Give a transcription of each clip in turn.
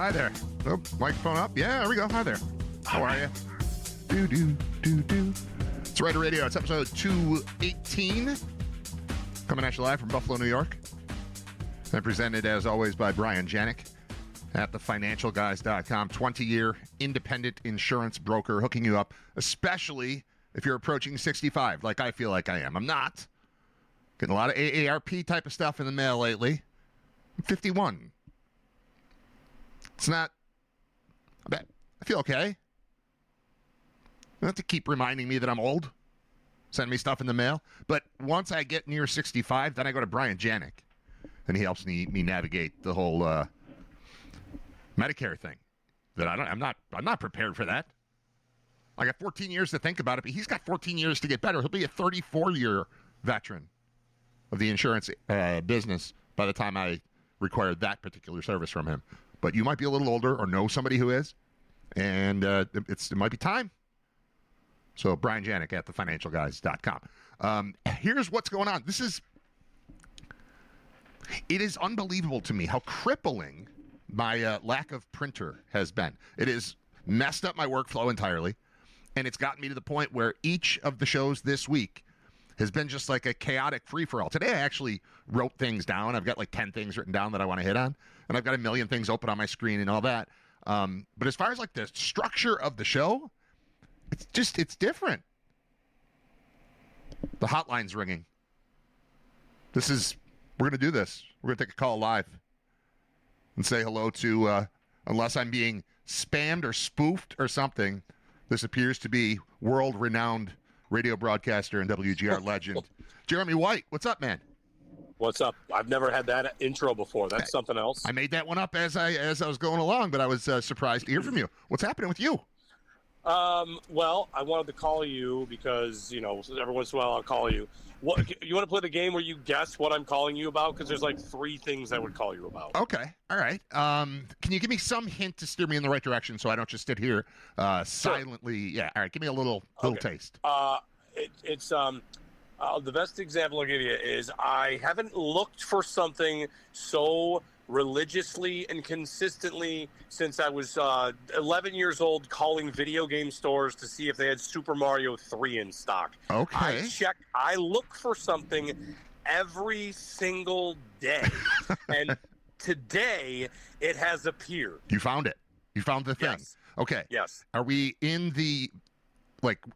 Hi there. Oh, microphone up. Yeah, there we go. Hi there. How are you? It's Writer Radio. It's episode 218. Coming at you live from Buffalo, New York. And presented, as always, by Brian Janik at thefinancialguys.com. 20-year independent insurance broker hooking you up, especially if you're approaching 65, like I feel like I am. I'm not. Getting a lot of AARP type of stuff in the mail lately. I'm 51. It's not. I feel okay. You don't have to keep reminding me that I'm old. Send me stuff in the mail. But once I get near 65, then I go to Brian Janik. And he helps me navigate the whole Medicare thing. I'm not prepared for that. I got 14 years to think about it, but he's got 14 years to get better. He'll be a 34-year veteran of the insurance business by the time I require that particular service from him. But you might be a little older or know somebody who is, and it might be time. So Brian Janik at thefinancialguys.com. Here's what's going on. It is unbelievable to me how crippling my lack of printer has been. It has messed up my workflow entirely, and it's gotten me to the point where each of the shows this week has been just like a chaotic free-for-all. Today I actually wrote things down. I've got like 10 things written down that I want to hit on, and I've got a million things open on my screen and all that. But as far as like the structure of the show, it's different. The hotline's ringing. We're going to do this. We're going to take a call live and say hello to, unless I'm being spammed or spoofed or something, this appears to be world-renowned radio broadcaster and WGR legend, Jeremy White. What's up, man? What's up? I've never had that intro before. That's something else. I made that one up as I was going along, but I was surprised to hear from you. What's happening with you? Well, I wanted to call you because, every once in a while I'll call you. What, you want to play the game where you guess what I'm calling you about? Because there's like 3 things I would call you about. Okay. All right. Can you give me some hint to steer me in the right direction so I don't just sit here silently? Yeah. All right. Give me a little taste. It's the best example I'll give you is I haven't looked for something so religiously and consistently since I was 11 years old, calling video game stores to see if they had Super Mario 3 in stock. Okay. I look for something every single day. And today it has appeared. You found it. You found the thing. Yes. Okay. Yes. Are we in the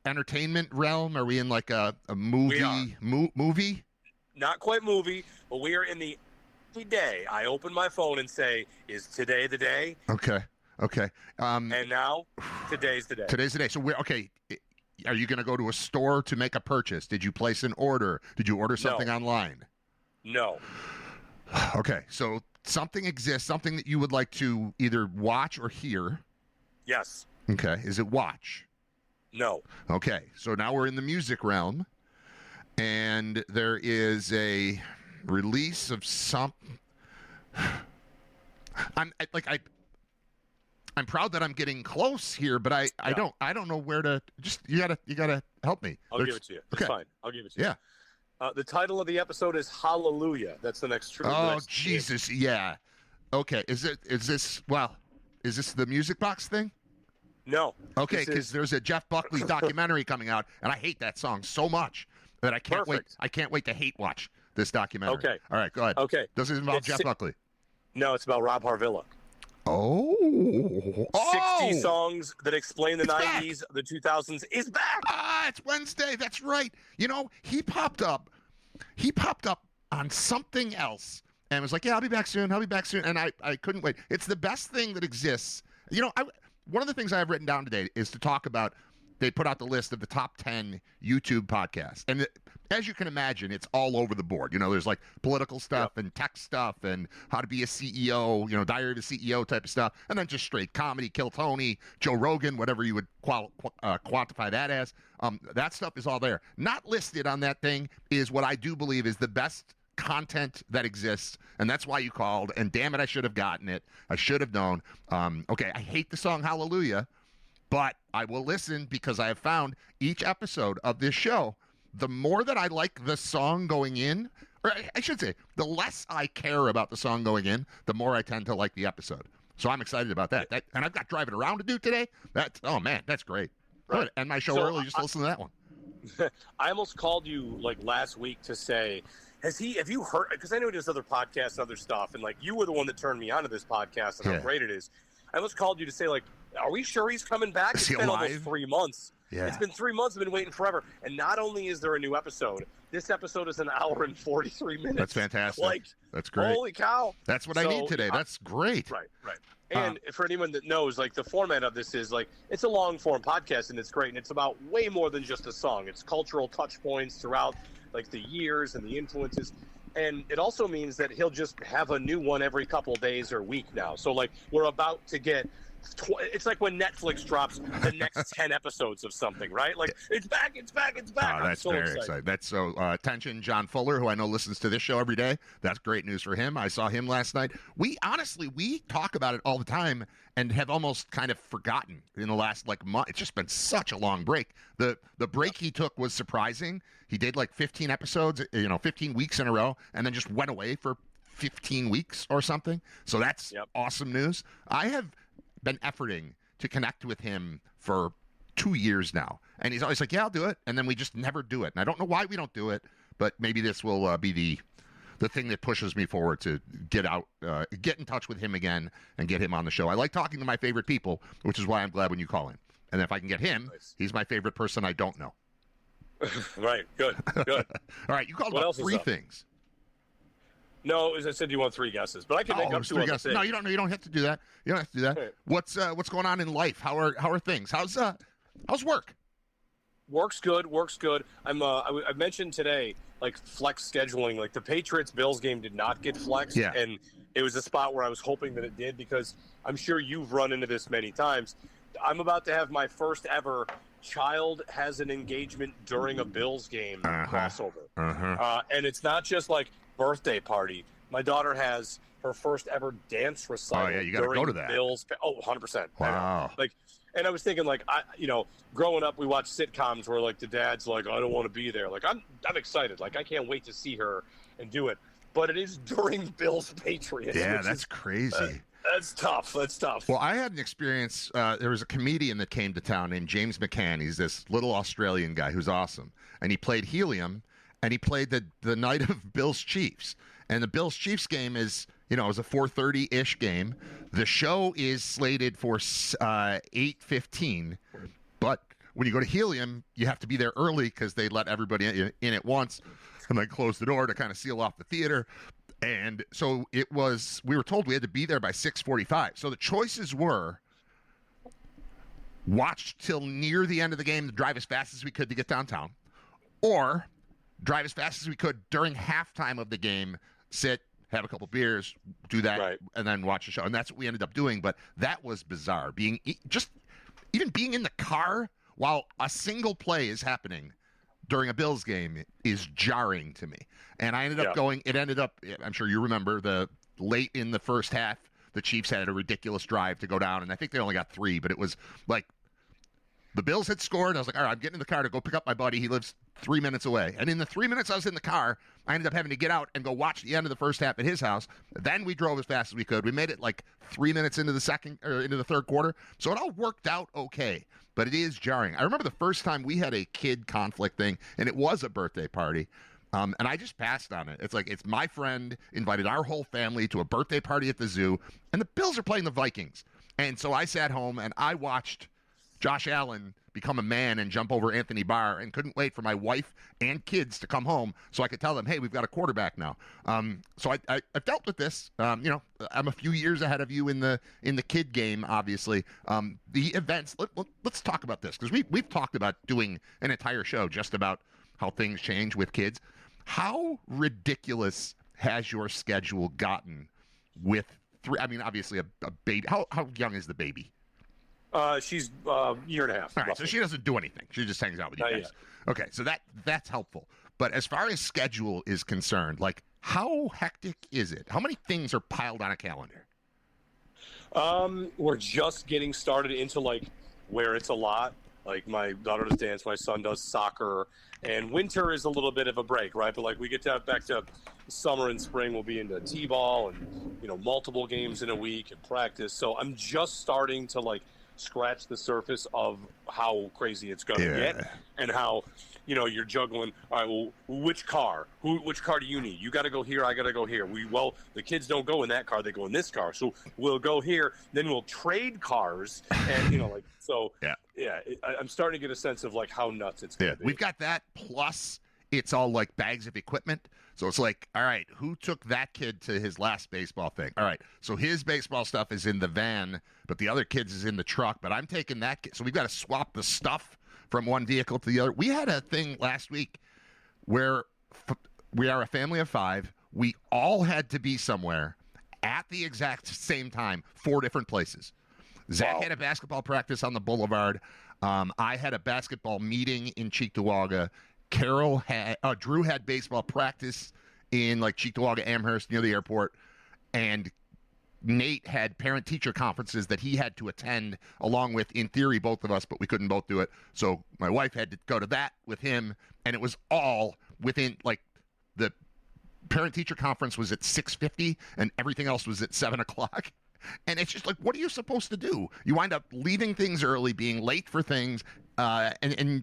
entertainment realm? Are we in like a movie? Movie? Not quite movie, but we are in the day. I open my phone and say, "Is today the day?" Okay. And now, today's the day. Today's the day. So are you going to go to a store to make a purchase? Did you place an order? Did you order something online? No. Okay. So something exists, something that you would like to either watch or hear. Yes. Okay. Is it watch? No. Okay. So now we're in the music realm, and there is a release of some. I'm proud that I'm getting close here, but I don't know where to. Just you gotta help me. I'll give it to you. It's fine. I'll give it to you. Yeah. The title of the episode is Hallelujah. That's the next truth. Oh Jesus! Game. Yeah. Okay. Is this the Music Box thing? No. Okay, because there's a Jeff Buckley documentary coming out, and I hate that song so much that I can't wait. I can't wait to hate watch this documentary. Okay. All right, go ahead. Okay. Does it involve Jeff Buckley? No, it's about Rob Harvilla. Oh. 60 songs that explain the 90s, the 2000s is back. It's Wednesday. That's right. He popped up on something else and was like, yeah, I'll be back soon. And I couldn't wait. It's the best thing that exists. One of the things I have written down today is to talk about, they put out the list of the top 10 YouTube podcasts. And as you can imagine, it's all over the board. There's like political stuff and tech stuff and how to be a CEO, Diary of a CEO type of stuff. And then just straight comedy, Kill Tony, Joe Rogan, whatever you would quantify that as. That stuff is all there. Not listed on that thing is what I do believe is the best content that exists, and that's why you called, and damn it, I should have gotten it. I should have known. Okay, I hate the song Hallelujah, but I will listen because I have found each episode of this show, the more that I like the song going in, or I should say, the less I care about the song going in, the more I tend to like the episode. So I'm excited about that. And I've got driving around to do today. Oh man, that's great. Right. Good. And my show So early, just listen to that one. I almost called you like last week to say, have you heard? Because I know he does other podcasts and other stuff, and like you were the one that turned me onto this podcast and how great it is. I almost called you to say, like, are we sure he's coming back? It's been almost 3 months. Yeah. It's been 3 months. I've been waiting forever. And not only is there a new episode, this episode is an hour and 43 minutes. That's fantastic. Like, that's great. Holy cow. That's what I need today. That's great. Right. And for anyone that knows, like, the format of this is, like, it's a long-form podcast, and it's great. And it's about way more than just a song. It's cultural touch points throughout, like, the years and the influences. And it also means that he'll just have a new one every couple days or week now. So, like, we're about to get it's like when Netflix drops the next 10 episodes of something, right? Like, it's back. Oh, that's very exciting. That's so attention, John Fuller, who I know listens to this show every day. That's great news for him. I saw him last night. We talk about it all the time and have almost kind of forgotten in the last month. It's just been such a long break. The break he took was surprising. He did 15 episodes, 15 weeks in a row, and then just went away for 15 weeks or something. So that's awesome news. I have been efforting to connect with him for 2 years now, and he's always like, yeah, I'll do it, and then we just never do it. And I don't know why we don't do it, but maybe this will be the thing that pushes me forward to get in touch with him again and get him on the show. I like talking to my favorite people, which is why I'm glad when you call in. And if I can get him, he's my favorite person I don't know. Right. Good. All right. You called about 3 things. No, as I said, you want 3 guesses, but I can make up 2 other things. No, you don't. You don't have to do that. Right. What's going on in life? How are things? How's work? Work's good. I mentioned today, flex scheduling. Like, the Patriots-Bills game did not get flexed, and it was a spot where I was hoping that it did, because I'm sure you've run into this many times. I'm about to have my first ever child has an engagement during a Bills game crossover, and it's not just birthday party. My daughter has her first ever dance recital. Oh yeah, you got to go to that. Bills. 100%. Wow. And I was thinking, growing up, we watched sitcoms where the dad's I don't want to be there. I'm excited. I can't wait to see her and do it. But it is during Bills Patriots. Yeah, that's crazy. That's tough. Well, I had an experience. There was a comedian that came to town named James McCann. He's this little Australian guy who's awesome, and he played Helium. And he played the night of Bills Chiefs. And the Bills Chiefs game is, it was a 4:30-ish game. The show is slated for 8:15. But when you go to Helium, you have to be there early because they let everybody in at once and then close the door to kind of seal off the theater. And so we were told we had to be there by 6:45. So the choices were watch till near the end of the game, drive as fast as we could to get downtown, or drive as fast as we could during halftime of the game, sit, have a couple beers, do that, and then watch the show. And that's what we ended up doing. But that was bizarre. Even being in the car while a single play is happening during a Bills game is jarring to me. And I ended up I'm sure you remember, the late in the first half, the Chiefs had a ridiculous drive to go down, and I think they only got 3, but it was the Bills had scored, and I was like, all right, I'm getting in the car to go pick up my buddy. He lives 3 minutes away. And in the 3 minutes I was in the car, I ended up having to get out and go watch the end of the first half at his house. Then we drove as fast as we could. We made it 3 minutes into the third quarter. So it all worked out okay, but it is jarring. I remember the first time we had a kid conflict thing, and it was a birthday party. And I just passed on it. It's my friend invited our whole family to a birthday party at the zoo, and the Bills are playing the Vikings. And so I sat home and I watched Josh Allen become a man and jump over Anthony Barr, and couldn't wait for my wife and kids to come home so I could tell them, hey, we've got a quarterback now. So I've dealt with this. I'm a few years ahead of you in the kid game, obviously. The events, let's talk about this, because we've talked about doing an entire show just about how things change with kids. How ridiculous has your schedule gotten with 3? I mean, obviously a baby. How young is the baby? She's a year and a half. All right, so she doesn't do anything. She just hangs out with you guys. Okay, so that's helpful. But as far as schedule is concerned, how hectic is it? How many things are piled on a calendar? We're just getting started into where it's a lot. Like my daughter does dance, my son does soccer, and winter is a little bit of a break, right? But like we get back to summer and spring, we'll be into t-ball and multiple games in a week and practice. So I'm just starting to like scratch the surface of how crazy it's going to get, and how you're juggling. All right, well, which car do you need? You got to go here, I got to go here. The kids don't go in that car, they go in this car, so we'll go here, then we'll trade cars, and I'm starting to get a sense of like how nuts it's going to be. We've got that, plus it's all like bags of equipment. So it's like, all right, who took that kid to his last baseball thing? All right, so his baseball stuff is in the van, but the other kid's is in the truck. But I'm taking that kid. So we've got to swap the stuff from one vehicle to the other. We had a thing last week where we are a family of 5. We all had to be somewhere at the exact same time, 4 different places. Zach had a basketball practice on the boulevard. I had a basketball meeting in Cheektowaga. Drew had baseball practice in like Cheektowaga, Amherst, near the airport, and Nate had parent-teacher conferences that he had to attend, along with, in theory, both of us, but we couldn't both do it. So my wife had to go to that with him, and it was all within, like, the parent-teacher conference was at 6:50, and everything else was at 7 o'clock. And it's just like, what are you supposed to do? You wind up leaving things early, being late for things, and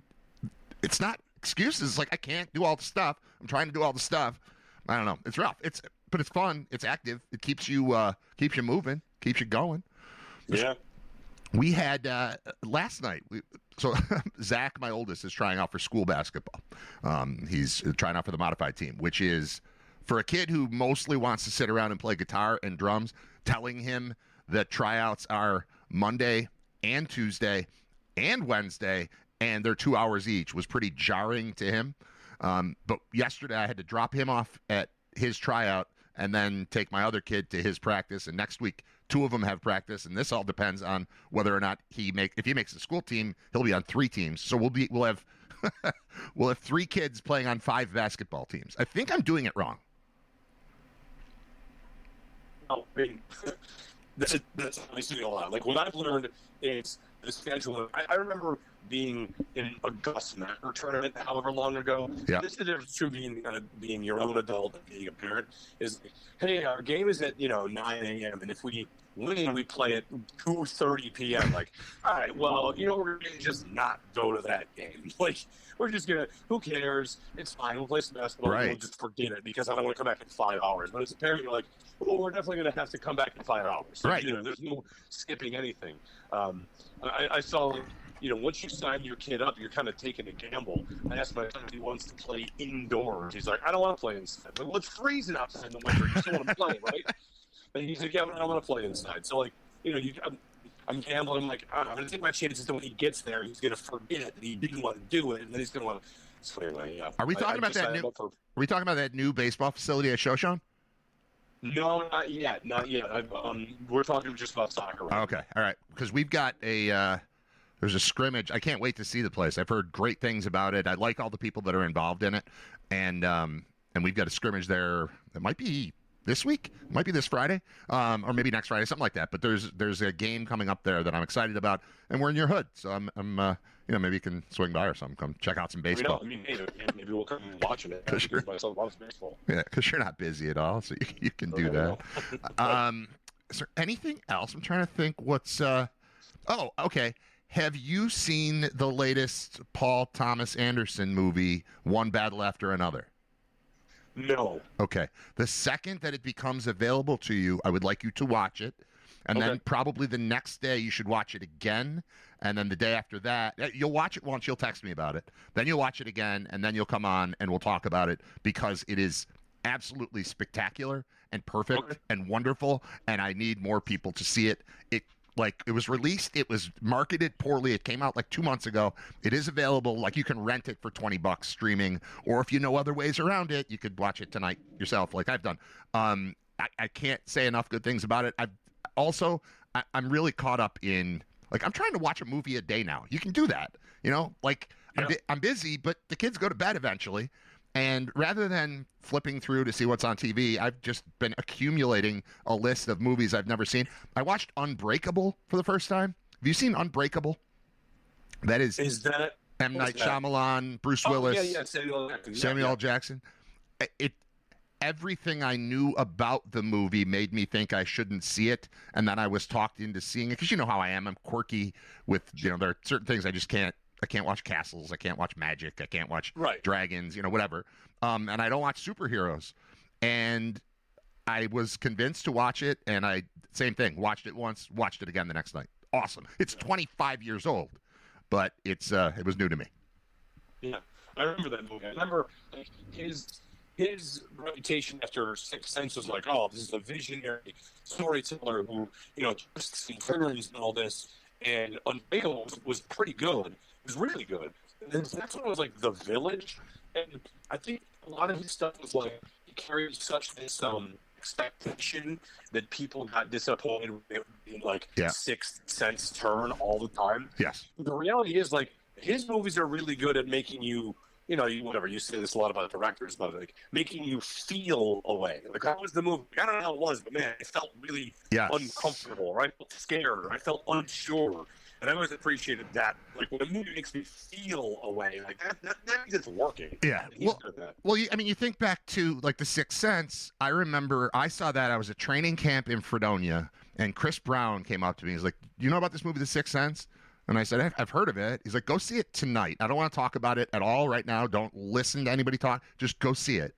it's not excuses. It's like, I can't do all the stuff. I'm trying to do all the stuff. I don't know. It's rough. But it's fun. It's active. It keeps you moving, keeps you going. Yeah. We had last night. So Zach, my oldest, is trying out for school basketball. He's trying out for the modified team, which is for a kid who mostly wants to sit around and play guitar and drums. Telling him that tryouts are Monday and Tuesday and Wednesday, and they're 2 hours each, was pretty jarring to him. But yesterday I had to drop him off at his tryout and then take my other kid to his practice. And next week, 2 of them have practice. And this all depends on whether or not if he makes the school team, he'll be on 3 teams. So we'll have we'll have 3 kids playing on 5 basketball teams. I think I'm doing it wrong. I mean, that's obviously a lot. Like what I've learned is the schedule. I remember being in a Gus Macker tournament however long ago. Yeah. This is the difference between being your own adult and being a parent. Is, hey, our game is at 9 a.m. and if we win, we play at 2:30 p.m. Like, all right, well, we're gonna just not go to that game. Like, we're just gonna. Who cares? It's fine. We'll play some basketball. Right. We'll just forget it because I don't want to come back in 5 hours. But as a parent, you're like, well, we're definitely going to have to come back in 5 hours. So, right. There's no skipping anything. I saw, once you sign your kid up, you're kind of taking a gamble. I asked my son if he wants to play indoors. He's like, I don't want to play inside. Well, it's freezing outside in the winter. You still want to play, right? And he's like, yeah, but I don't want to play inside. So, like, I'm gambling. I'm like, I'm going to take my chances that when he gets there, he's going to forget that he didn't want to do it, and then he's going to want to. So anyway, yeah. Are we talking about that new? Are we talking about that new baseball facility at Shoshone? No, not yet. We're talking just about soccer. Right? Okay, all right. Because we've got there's a scrimmage. I can't wait to see the place. I've heard great things about it. I like all the people that are involved in it, and we've got a scrimmage there. It might be this week, it might be this Friday, or maybe next Friday, something like that. But there's a game coming up there that I'm excited about, and we're in your hood, so I'm maybe you can swing by or something. Come check out some baseball. Maybe we'll come and watch it. Because myself loves baseball. Yeah, because you're not busy at all, so you can do that. Is there anything else? I'm trying to think. What's okay. Have you seen the latest Paul Thomas Anderson movie, One Battle After Another? No. Okay. The second that it becomes available to you, I would like you to watch it. And then probably the next day you should watch it again. And then the day after that, you'll watch it once, you'll text me about it. Then you'll watch it again, and then you'll come on and we'll talk about it because it is absolutely spectacular and perfect and wonderful. And I need more people to see it. It was released. It was marketed poorly. It came out like 2 months ago. It is available. Like you can rent it for $20 streaming, or if you know other ways around it, you could watch it tonight yourself, like I've done. I can't say enough good things about it. I'm really caught up in, like, I'm trying to watch a movie a day now. You can do that, I'm busy, but the kids go to bed eventually. And rather than flipping through to see what's on TV, I've just been accumulating a list of movies I've never seen. I watched Unbreakable for the first time. Have you seen Unbreakable? That is Is that M. what's Night that? Shyamalan, Bruce Oh Willis, yeah, Samuel L. Jackson. Samuel L. Jackson. It everything I knew about the movie made me think I shouldn't see it, and then I was talked into seeing it because you know how I am. I'm quirky with there are certain things I just can't. I can't watch castles. I can't watch magic. I can't watch Right. dragons. Whatever. And I don't watch superheroes. And I was convinced to watch it, and I same thing. Watched it once, watched it again the next night. Awesome. It's 25 years old, but it was new to me. Yeah, I remember that movie. I remember like his reputation after Sixth Sense was like, oh, this is a visionary storyteller who twists and turns and all this. And Unbreakable was pretty good. It was really good. And then that's when it was like The Village, and I think a lot of his stuff was like he carried such this expectation that people got disappointed when it would be like Yeah. Sixth Sense turn all the time. Yes. The reality is like his movies are really good at making you, whatever, you say this a lot about directors, but like making you feel a way. Like that was the movie. I don't know how it was, but man, it felt really Yes. uncomfortable, right? I felt scared. I felt unsure. And I always appreciated that. Like when a movie makes me feel a way, like that means it's working. Yeah. And he's good at that. Well, you think back to like The Sixth Sense. I remember I saw that. I was at training camp in Fredonia, and Chris Brown came up to me. He's like, "You know about this movie, The Sixth Sense?" And I said, I've heard of it. He's like, go see it tonight. I don't want to talk about it at all right now. Don't listen to anybody talk. Just go see it.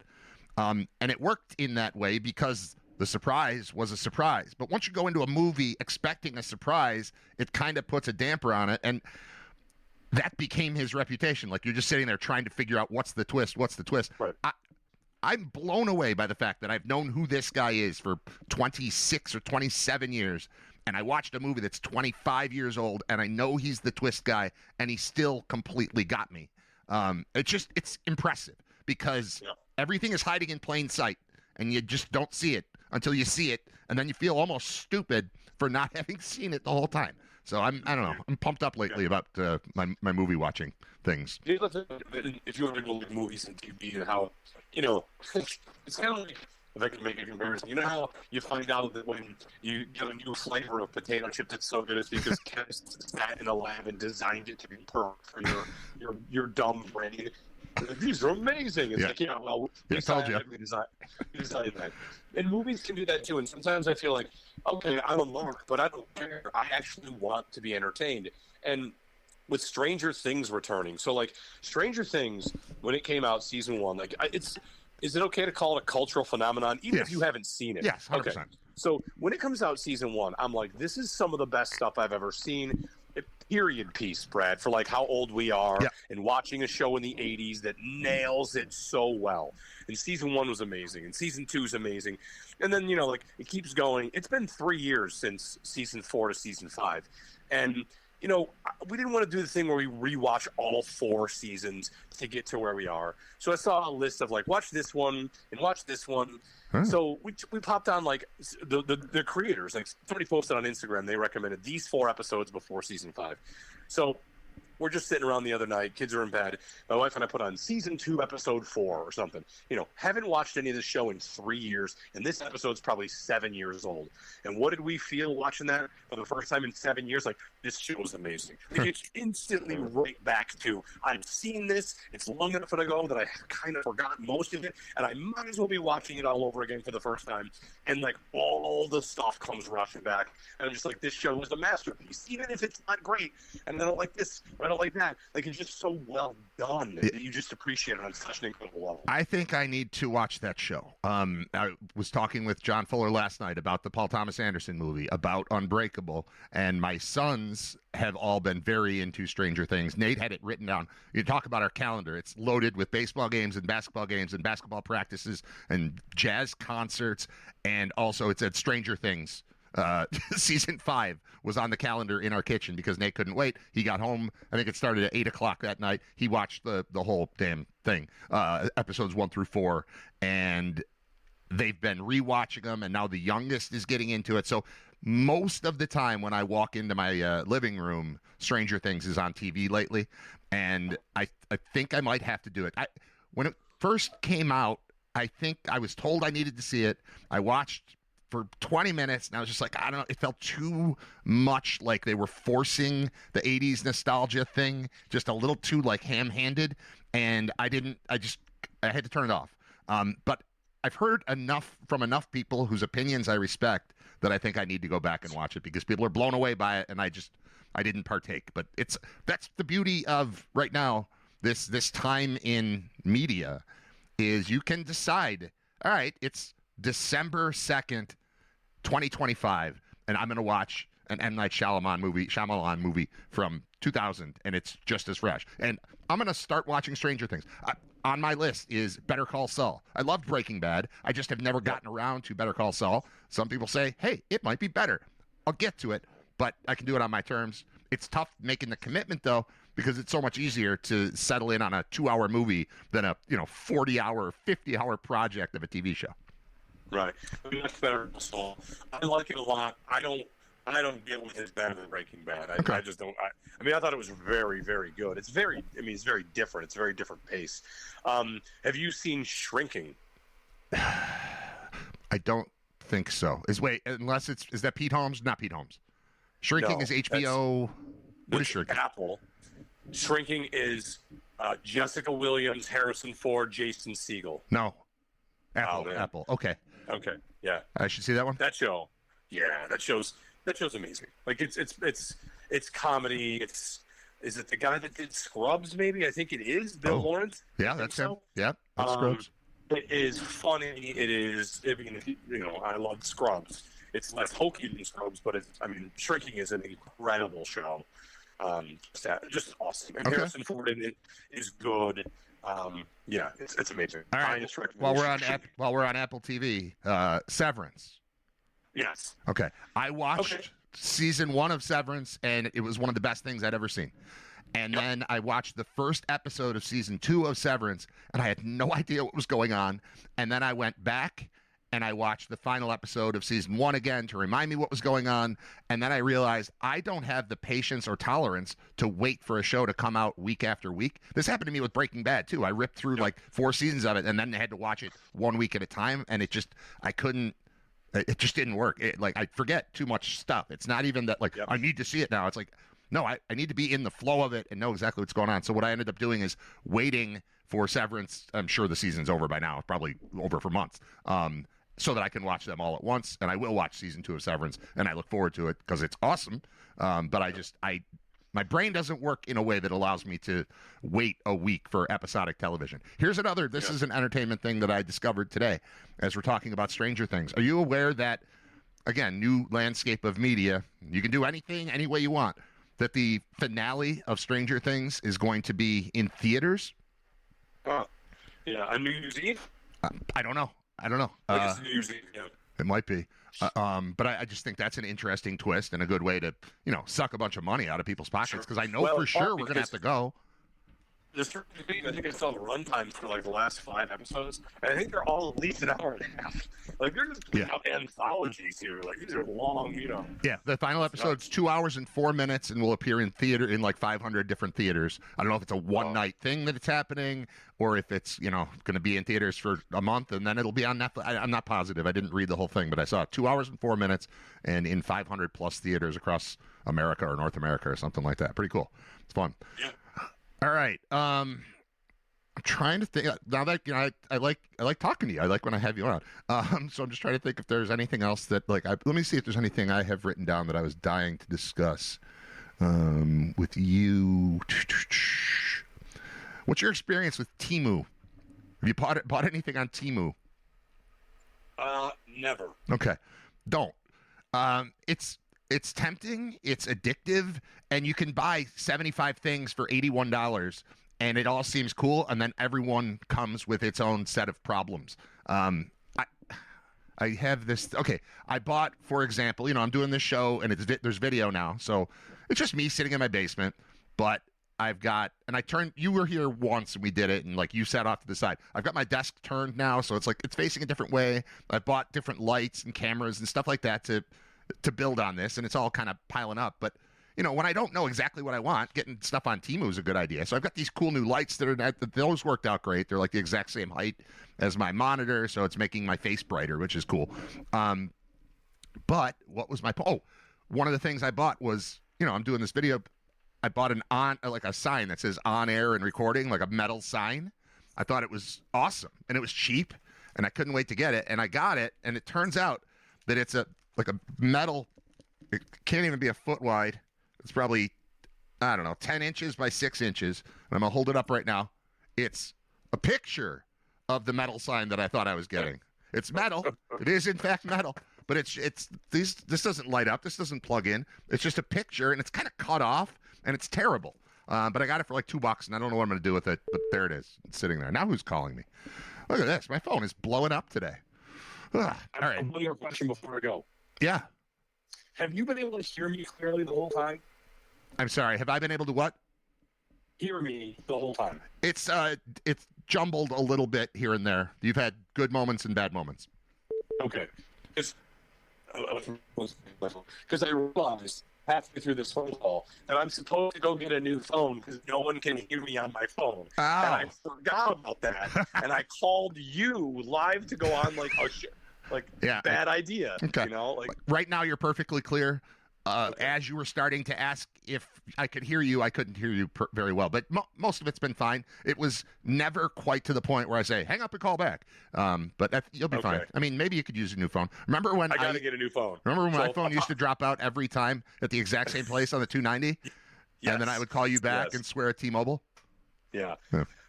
And it worked in that way because the surprise was a surprise. But once you go into a movie expecting a surprise, it kind of puts a damper on it. And that became his reputation. Like you're just sitting there trying to figure out what's the twist. Right. I'm blown away by the fact that I've known who this guy is for 26 or 27 years. And I watched a movie that's 25 years old, and I know he's the twist guy, and he still completely got me. It's impressive because everything is hiding in plain sight, and you just don't see it until you see it, and then you feel almost stupid for not having seen it the whole time. So I don't know. I'm pumped up lately about my movie watching things. If you want to go with movies and TV and how, it's kind of like, if I can make a comparison, you know how you find out that when you get a new flavor of potato chip that's so good, it's because chemists sat in a lab and designed it to be perfect for your dumb brain. These are amazing. It's like, well, I told you. We designed that. And movies can do that too. And sometimes I feel like, okay, I'm a mark, but I don't care. I actually want to be entertained. And with Stranger Things returning, so like Stranger Things, when it came out, season 1, like is it okay to call it a cultural phenomenon, even if you haven't seen it? Yes, 100%. Okay. So when it comes out season 1, I'm like, this is some of the best stuff I've ever seen. Period piece, Brad, for like how old we are and watching a show in the 80s that nails it so well. And season 1 was amazing, and season 2 is amazing. And then, like it keeps going. It's been 3 years since season 4 to season 5. And we didn't want to do the thing where we rewatch all 4 seasons to get to where we are. So I saw a list of like, watch this one and watch this one. So we popped on like the creators, like somebody posted on Instagram, they recommended these 4 episodes before season 5. So we're just sitting around the other night, kids are in bed. My wife and I put on season 2, episode 4 or something. Haven't watched any of the show in 3 years, and this episode's probably 7 years old. And what did we feel watching that for the first time in 7 years? Like, this show is amazing. Like, it's instantly right back to, I've seen this, it's long enough ago that I kind of forgot most of it, and I might as well be watching it all over again for the first time. And like, all the stuff comes rushing back, and I'm just like, this show is a masterpiece, even if it's not great. And I don't like this, I don't like that. Like, it's just so well done that you just appreciate it on such an incredible level. I think I need to watch that show. I was talking with John Fuller last night about the Paul Thomas Anderson movie, about Unbreakable, and my sons have all been very into Stranger Things. Nate had it written down. You talk about our calendar. It's loaded with baseball games and basketball practices and jazz concerts, and also it's at Stranger Things. Season 5 was on the calendar in our kitchen because Nate couldn't wait. He got home. I think it started at 8 o'clock that night. He watched the whole damn thing, episodes 1 through 4, and they've been rewatching them. And now the youngest is getting into it. So most of the time when I walk into my living room, Stranger Things is on TV lately, and I think I might have to do it. When it first came out, I think I was told I needed to see it. I watched for 20 minutes, and I was just like, I don't know. It felt too much like they were forcing the 80s nostalgia thing, just a little too like ham-handed, and I had to turn it off. But I've heard enough from enough people whose opinions I respect that I think I need to go back and watch it because people are blown away by it, and I didn't partake. But that's the beauty of right now, this time in media, is you can decide, all right, it's December 2nd, 2025, and I'm going to watch an M. Night Shyamalan movie from 2000, and it's just as fresh. And I'm going to start watching Stranger Things. On my list is Better Call Saul. I loved Breaking Bad. I just have never gotten around to Better Call Saul. Some people say, hey, it might be better. I'll get to it, but I can do it on my terms. It's tough making the commitment, though, because it's so much easier to settle in on a 2-hour movie than a 40-hour, 50-hour project of a TV show. Right. I mean, that's Better Call Saul. I like it a lot. I don't get what is better than Breaking Bad. I just don't. I mean, I thought it was very, very good. It's very different. It's a very different pace. Have you seen Shrinking? I don't think so. Is that Pete Holmes? Not Pete Holmes. Shrinking is HBO. What is Shrinking? Apple. Shrinking is Jessica Williams, Harrison Ford, Jason Segel. No. Apple. Okay. Okay. Yeah. I should see that one. That show. Yeah, that show's amazing. Like it's comedy. Is it the guy that did Scrubs? Maybe I think it is Bill Lawrence. Yeah, that's him. Yeah, that's Scrubs. It is funny. It is. I mean, I love Scrubs. It's less hokey than Scrubs, but Shrinking is an incredible show. Just awesome. And Harrison Ford in it is good. Yeah, it's amazing. All right. While we're on Apple TV, Severance. Yes. Okay. I watched season 1 of Severance, and it was one of the best things I'd ever seen. And then I watched the first episode of season 2 of Severance, and I had no idea what was going on. And then I went back and I watched the final episode of season 1 again to remind me what was going on. And then I realized I don't have the patience or tolerance to wait for a show to come out week after week. This happened to me with Breaking Bad, too. I ripped through like 4 seasons of it, and then I had to watch it 1 week at a time, and it just didn't work. I forget too much stuff. It's not even that I need to see it now. It's like, no, I need to be in the flow of it and know exactly what's going on. So what I ended up doing is waiting for Severance. I'm sure the season's over by now, probably over for months, so that I can watch them all at once. And I will watch season 2 of Severance, and I look forward to it because it's awesome. But my brain doesn't work in a way that allows me to wait a week for episodic television. Here's another. This is an entertainment thing that I discovered today as we're talking about Stranger Things. Are you aware that, again, new landscape of media, you can do anything any way you want, that the finale of Stranger Things is going to be in theaters? Oh, yeah, on New Year's Eve? I don't know. It's New Year's Eve, yeah. It might be. But I just think that's an interesting twist and a good way to, suck a bunch of money out of people's pockets, because I know for sure we're going to have to go. I think I saw the runtime for like the last 5 episodes, and I think they're all at least an hour and a half. Like they're just putting out anthologies here. Like these are long, Yeah, the final episode's 2 hours and 4 minutes, and will appear in theater in like 500 different theaters. I don't know if it's a one-night thing that it's happening, or if it's going to be in theaters for a month and then it'll be on Netflix. I'm not positive. I didn't read the whole thing, but I saw 2 hours and 4 minutes, and in 500 plus theaters across America or North America or something like that. Pretty cool. It's fun. Yeah. All right. I'm trying to think now that I like talking to you. I like when I have you on. So I'm just trying to think if there's anything else that let me see if there's anything I have written down that I was dying to discuss with you. What's your experience with Temu? Have you bought anything on Temu? Never. Okay. Don't. It's tempting, it's addictive, and you can buy 75 things for $81, and it all seems cool, and then everyone comes with its own set of problems. I have this. Okay, I bought, for example, I'm doing this show, and there's video now, so it's just me sitting in my basement, but I've got, and you were here once and we did it, and you sat off to the side. I've got my desk turned now, so it's facing a different way. I bought different lights and cameras and stuff like that to build on this, and it's all kind of piling up. But when I don't know exactly what I want, getting stuff on Temu is a good idea. So I've got these cool new lights those worked out great. They're the exact same height as my monitor, so it's making my face brighter, which is cool. But what was my one of the things I bought was, I'm doing this video. I bought like a sign that says on air and recording, like a metal sign. I thought it was awesome, and it was cheap, and I couldn't wait to get it. And I got it, and it turns out that it's like a metal. It can't even be a foot wide. It's probably, I don't know, 10 inches by 6 inches. And I'm gonna hold it up right now. It's a picture of the metal sign that I thought I was getting. It's metal. It is in fact metal. But this doesn't light up. This doesn't plug in. It's just a picture, and it's kind of cut off, and it's terrible. But I got it for like $2, and I don't know what I'm going to do with it. But there it is. It's sitting there. Now who's calling me? Look at this. My phone is blowing up today. All right. One more question before I go. Yeah. Have you been able to hear me clearly the whole time? I'm sorry. Have I been able to what? Hear me the whole time. It's jumbled a little bit here and there. You've had good moments and bad moments. Okay. Because I realized halfway through this phone call that I'm supposed to go get a new phone because no one can hear me on my phone. Oh. And I forgot about that. And I called you live to go on bad idea. Okay. Right now you're perfectly clear. Okay. As you were starting to ask if I could hear you, I couldn't hear you very well. But most of it's been fine. It was never quite to the point where I say, hang up and call back. But you'll be fine. I mean, maybe you could use a new phone. Remember when I got to get a new phone. Remember when my phone used to drop out every time at the exact same place on the 290? Yes. And then I would call you back and swear at T-Mobile? Yeah.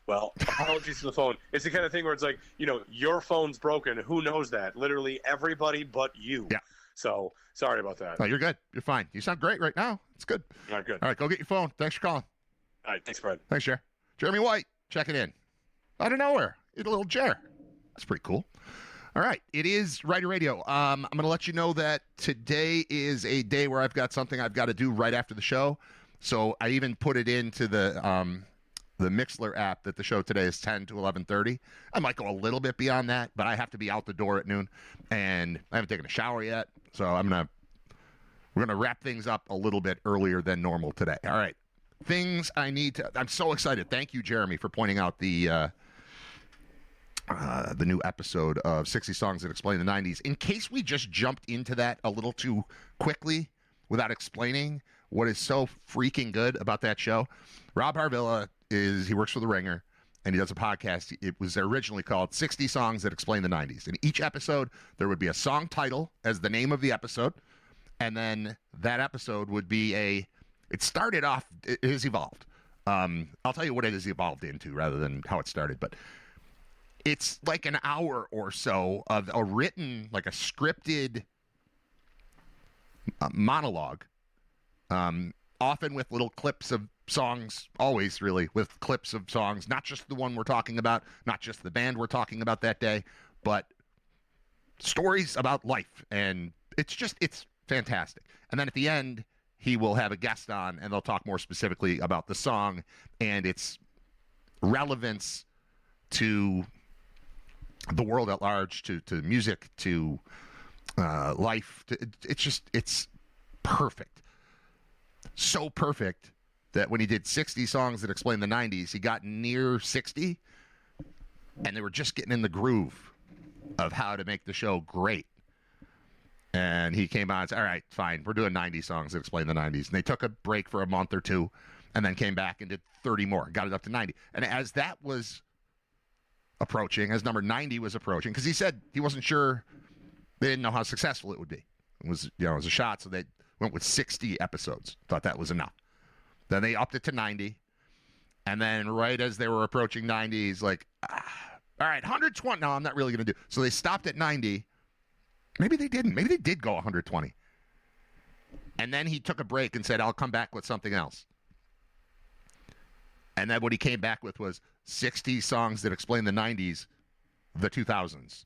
Well, apologies to the phone. It's the kind of thing where it's like, your phone's broken. Who knows that? Literally everybody but you. Yeah. So sorry about that. No, you're good. You're fine. You sound great right now. It's good. All right, good. All right, go get your phone. Thanks for calling. All right, thanks, Fred. Thanks, Jer. Jeremy White, checking in. Out of nowhere. He's a little Jer. That's pretty cool. All right, it is Writer Radio. I'm going to let you know that today is a day where I've got something I've got to do right after the show. So I even put it into the Mixler app that the show today is 10 to 11:30. I might go a little bit beyond that, but I have to be out the door at noon, and I haven't taken a shower yet. So we're gonna wrap things up a little bit earlier than normal today. All right, things I need to. I'm so excited. Thank you, Jeremy, for pointing out the new episode of 60 Songs That Explain the 90s. In case we just jumped into that a little too quickly without explaining what is so freaking good about that show, Rob Harvilla he works for The Ringer, and he does a podcast. It was originally called 60 Songs That Explain the 90s. In each episode, there would be a song title as the name of the episode, and then that episode would be it started off, it has evolved. I'll tell you what it has evolved into rather than how it started, but it's like an hour or so of a written, like a scripted monologue, often with little clips of songs, always really with clips of songs, not just the one we're talking about, not just the band we're talking about that day, but stories about life. And it's fantastic. And then at the end, he will have a guest on, and they'll talk more specifically about the song and its relevance to the world at large, to music, to life. It's perfect. So perfect that when he did 60 Songs That Explain the 90s, he got near 60, and they were just getting in the groove of how to make the show great. And he came on and said, all right, fine, we're doing 90 songs that explain the 90s. And they took a break for a month or two and then came back and did 30 more, got it up to 90. And as that was approaching, as number 90 was approaching, because he said he wasn't sure, they didn't know how successful it would be. It was a shot, so they went with 60 episodes, thought that was enough. Then they upped it to 90. And then right as they were approaching 90, he's like, all right, 120. No, I'm not really going to do. So they stopped at 90. Maybe they didn't. Maybe they did go 120. And then he took a break and said, I'll come back with something else. And then what he came back with was 60 songs that explain the 90s, the 2000s.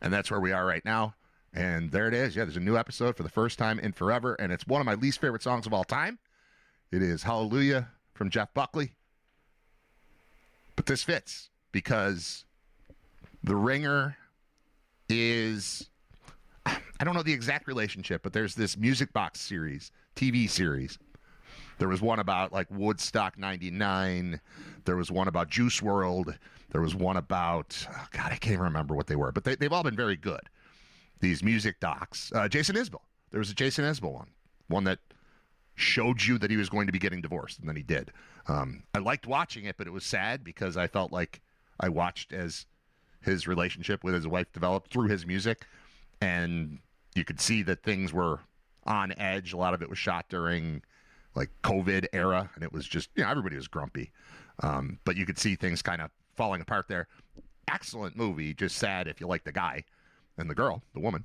And that's where we are right now. And there it is. Yeah, there's a new episode for the first time in forever. And it's one of my least favorite songs of all time. It is Hallelujah from Jeff Buckley. But this fits because The Ringer is, I don't know the exact relationship, but there's this Music Box series, TV series. There was one about like Woodstock 99. There was one about Juice World. There was one about, oh God, I can't even remember what they were, but they've all been very good. these music docs. Jason Isbell. There was a Jason Isbell one that showed you that he was going to be getting divorced, and then he did. I liked watching it, but it was sad because I felt like I watched as his relationship with his wife developed through his music, and you could see that things were on edge. A lot of it was shot during like COVID era, and it was just, everybody was grumpy. But you could see things kind of falling apart there. Excellent movie, just sad if you like the guy and the girl, the woman.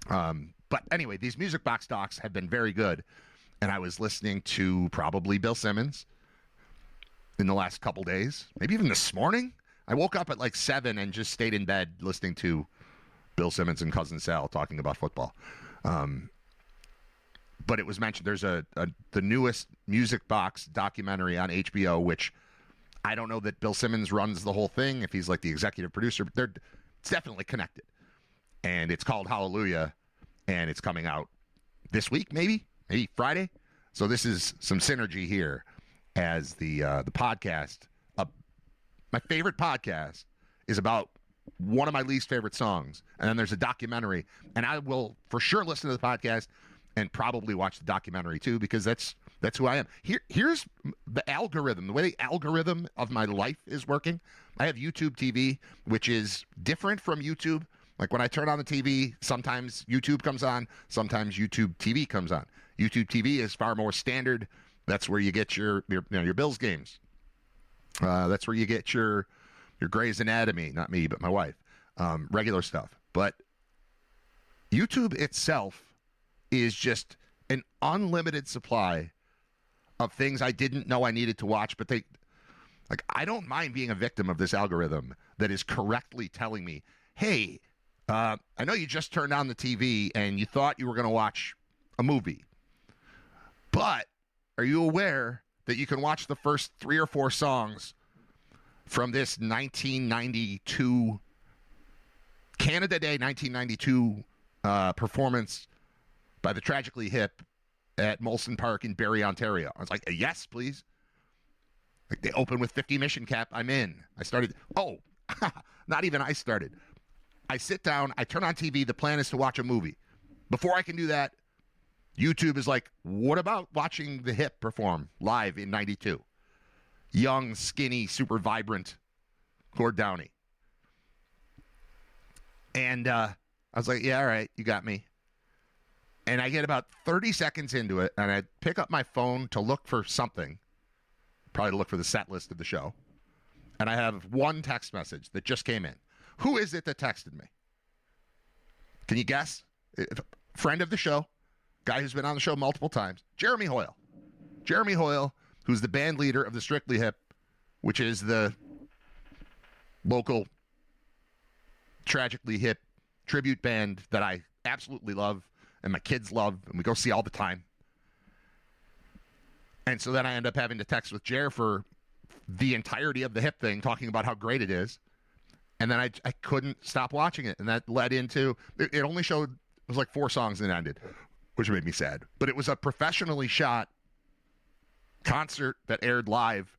But anyway, these music box docs have been very good. And I was listening to probably Bill Simmons in the last couple days, maybe even this morning. I woke up at like 7 and just stayed in bed listening to Bill Simmons and Cousin Sal talking about football. But it was mentioned there's the newest music box documentary on HBO, which I don't know that Bill Simmons runs the whole thing, if he's like the executive producer, but it's definitely connected. And it's called Hallelujah, and it's coming out this week, maybe Friday. So this is some synergy here as the podcast. My favorite podcast is about one of my least favorite songs, and then there's a documentary, and I will for sure listen to the podcast and probably watch the documentary too, because that's who I am. Here's the algorithm, the way the algorithm of my life is working. I have YouTube TV, which is different from YouTube. Like when I turn on the TV, sometimes YouTube comes on, sometimes YouTube TV comes on. YouTube TV is far more standard. That's where you get your Bills games. That's where you get your Grey's Anatomy, not me, but my wife, regular stuff. But YouTube itself is just an unlimited supply of things I didn't know I needed to watch. But I don't mind being a victim of this algorithm that is correctly telling me, hey, I know you just turned on the TV and you thought you were going to watch a movie, but are you aware that you can watch the first 3 or 4 songs from this 1992 Canada Day 1992 performance by the Tragically Hip at Molson Park in Barrie, Ontario? I was like, yes, please. Like, they open with 50 Mission Cap. I'm in. I started. Oh, not even I started. I sit down. I turn on TV. The plan is to watch a movie. Before I can do that, YouTube is like, what about watching the Hip perform live in 92? Young, skinny, super vibrant Gord Downie. And I was like, yeah, all right, you got me. And I get about 30 seconds into it, and I pick up my phone to look for something, probably to look for the set list of the show. And I have one text message that just came in. Who is it that texted me? Can you guess? Friend of the show, guy who's been on the show multiple times, Jeremy Hoyle. Jeremy Hoyle, who's the band leader of the Strictly Hip, which is the local Tragically Hip tribute band that I absolutely love and my kids love, and we go see all the time. And so then I end up having to text with Jer for the entirety of the Hip thing, talking about how great it is. And then I couldn't stop watching it, and that led into, it only showed, it was like 4 songs and it ended, which made me sad. But it was a professionally shot concert that aired live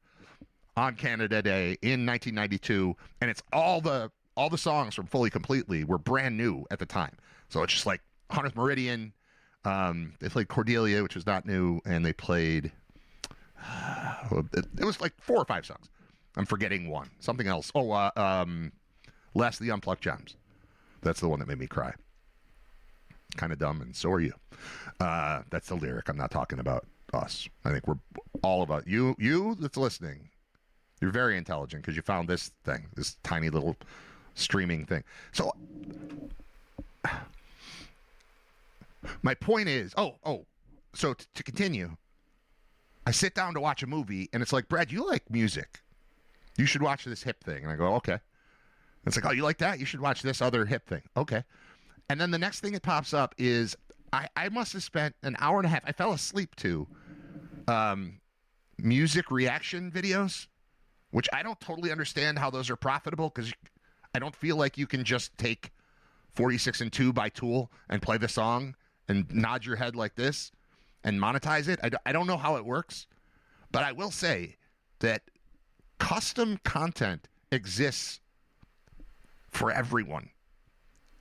on Canada Day in 1992, and it's all the songs from Fully Completely were brand new at the time. So it's just like 100th Meridian. They played Cordelia, which was not new, and they played, it was like 4 or 5 songs. I'm forgetting one. Something else. Last of the Unplugged Gems. That's the one that made me cry. Kind of dumb, and so are you. That's the lyric. I'm not talking about us. I think we're all about you. You that's listening, you're very intelligent because you found this thing, this tiny little streaming thing. So my point is, so to continue, I sit down to watch a movie, and it's like, Brad, you like music. You should watch this Hip thing. And I go, okay. It's like, oh, you like that? You should watch this other Hip thing. Okay. And then the next thing that pops up is I must have spent an hour and a half. I fell asleep to music reaction videos, which I don't totally understand how those are profitable, because I don't feel like you can just take 46 and 2 by Tool and play the song and nod your head like this and monetize it. I don't know how it works, but I will say that custom content exists for everyone.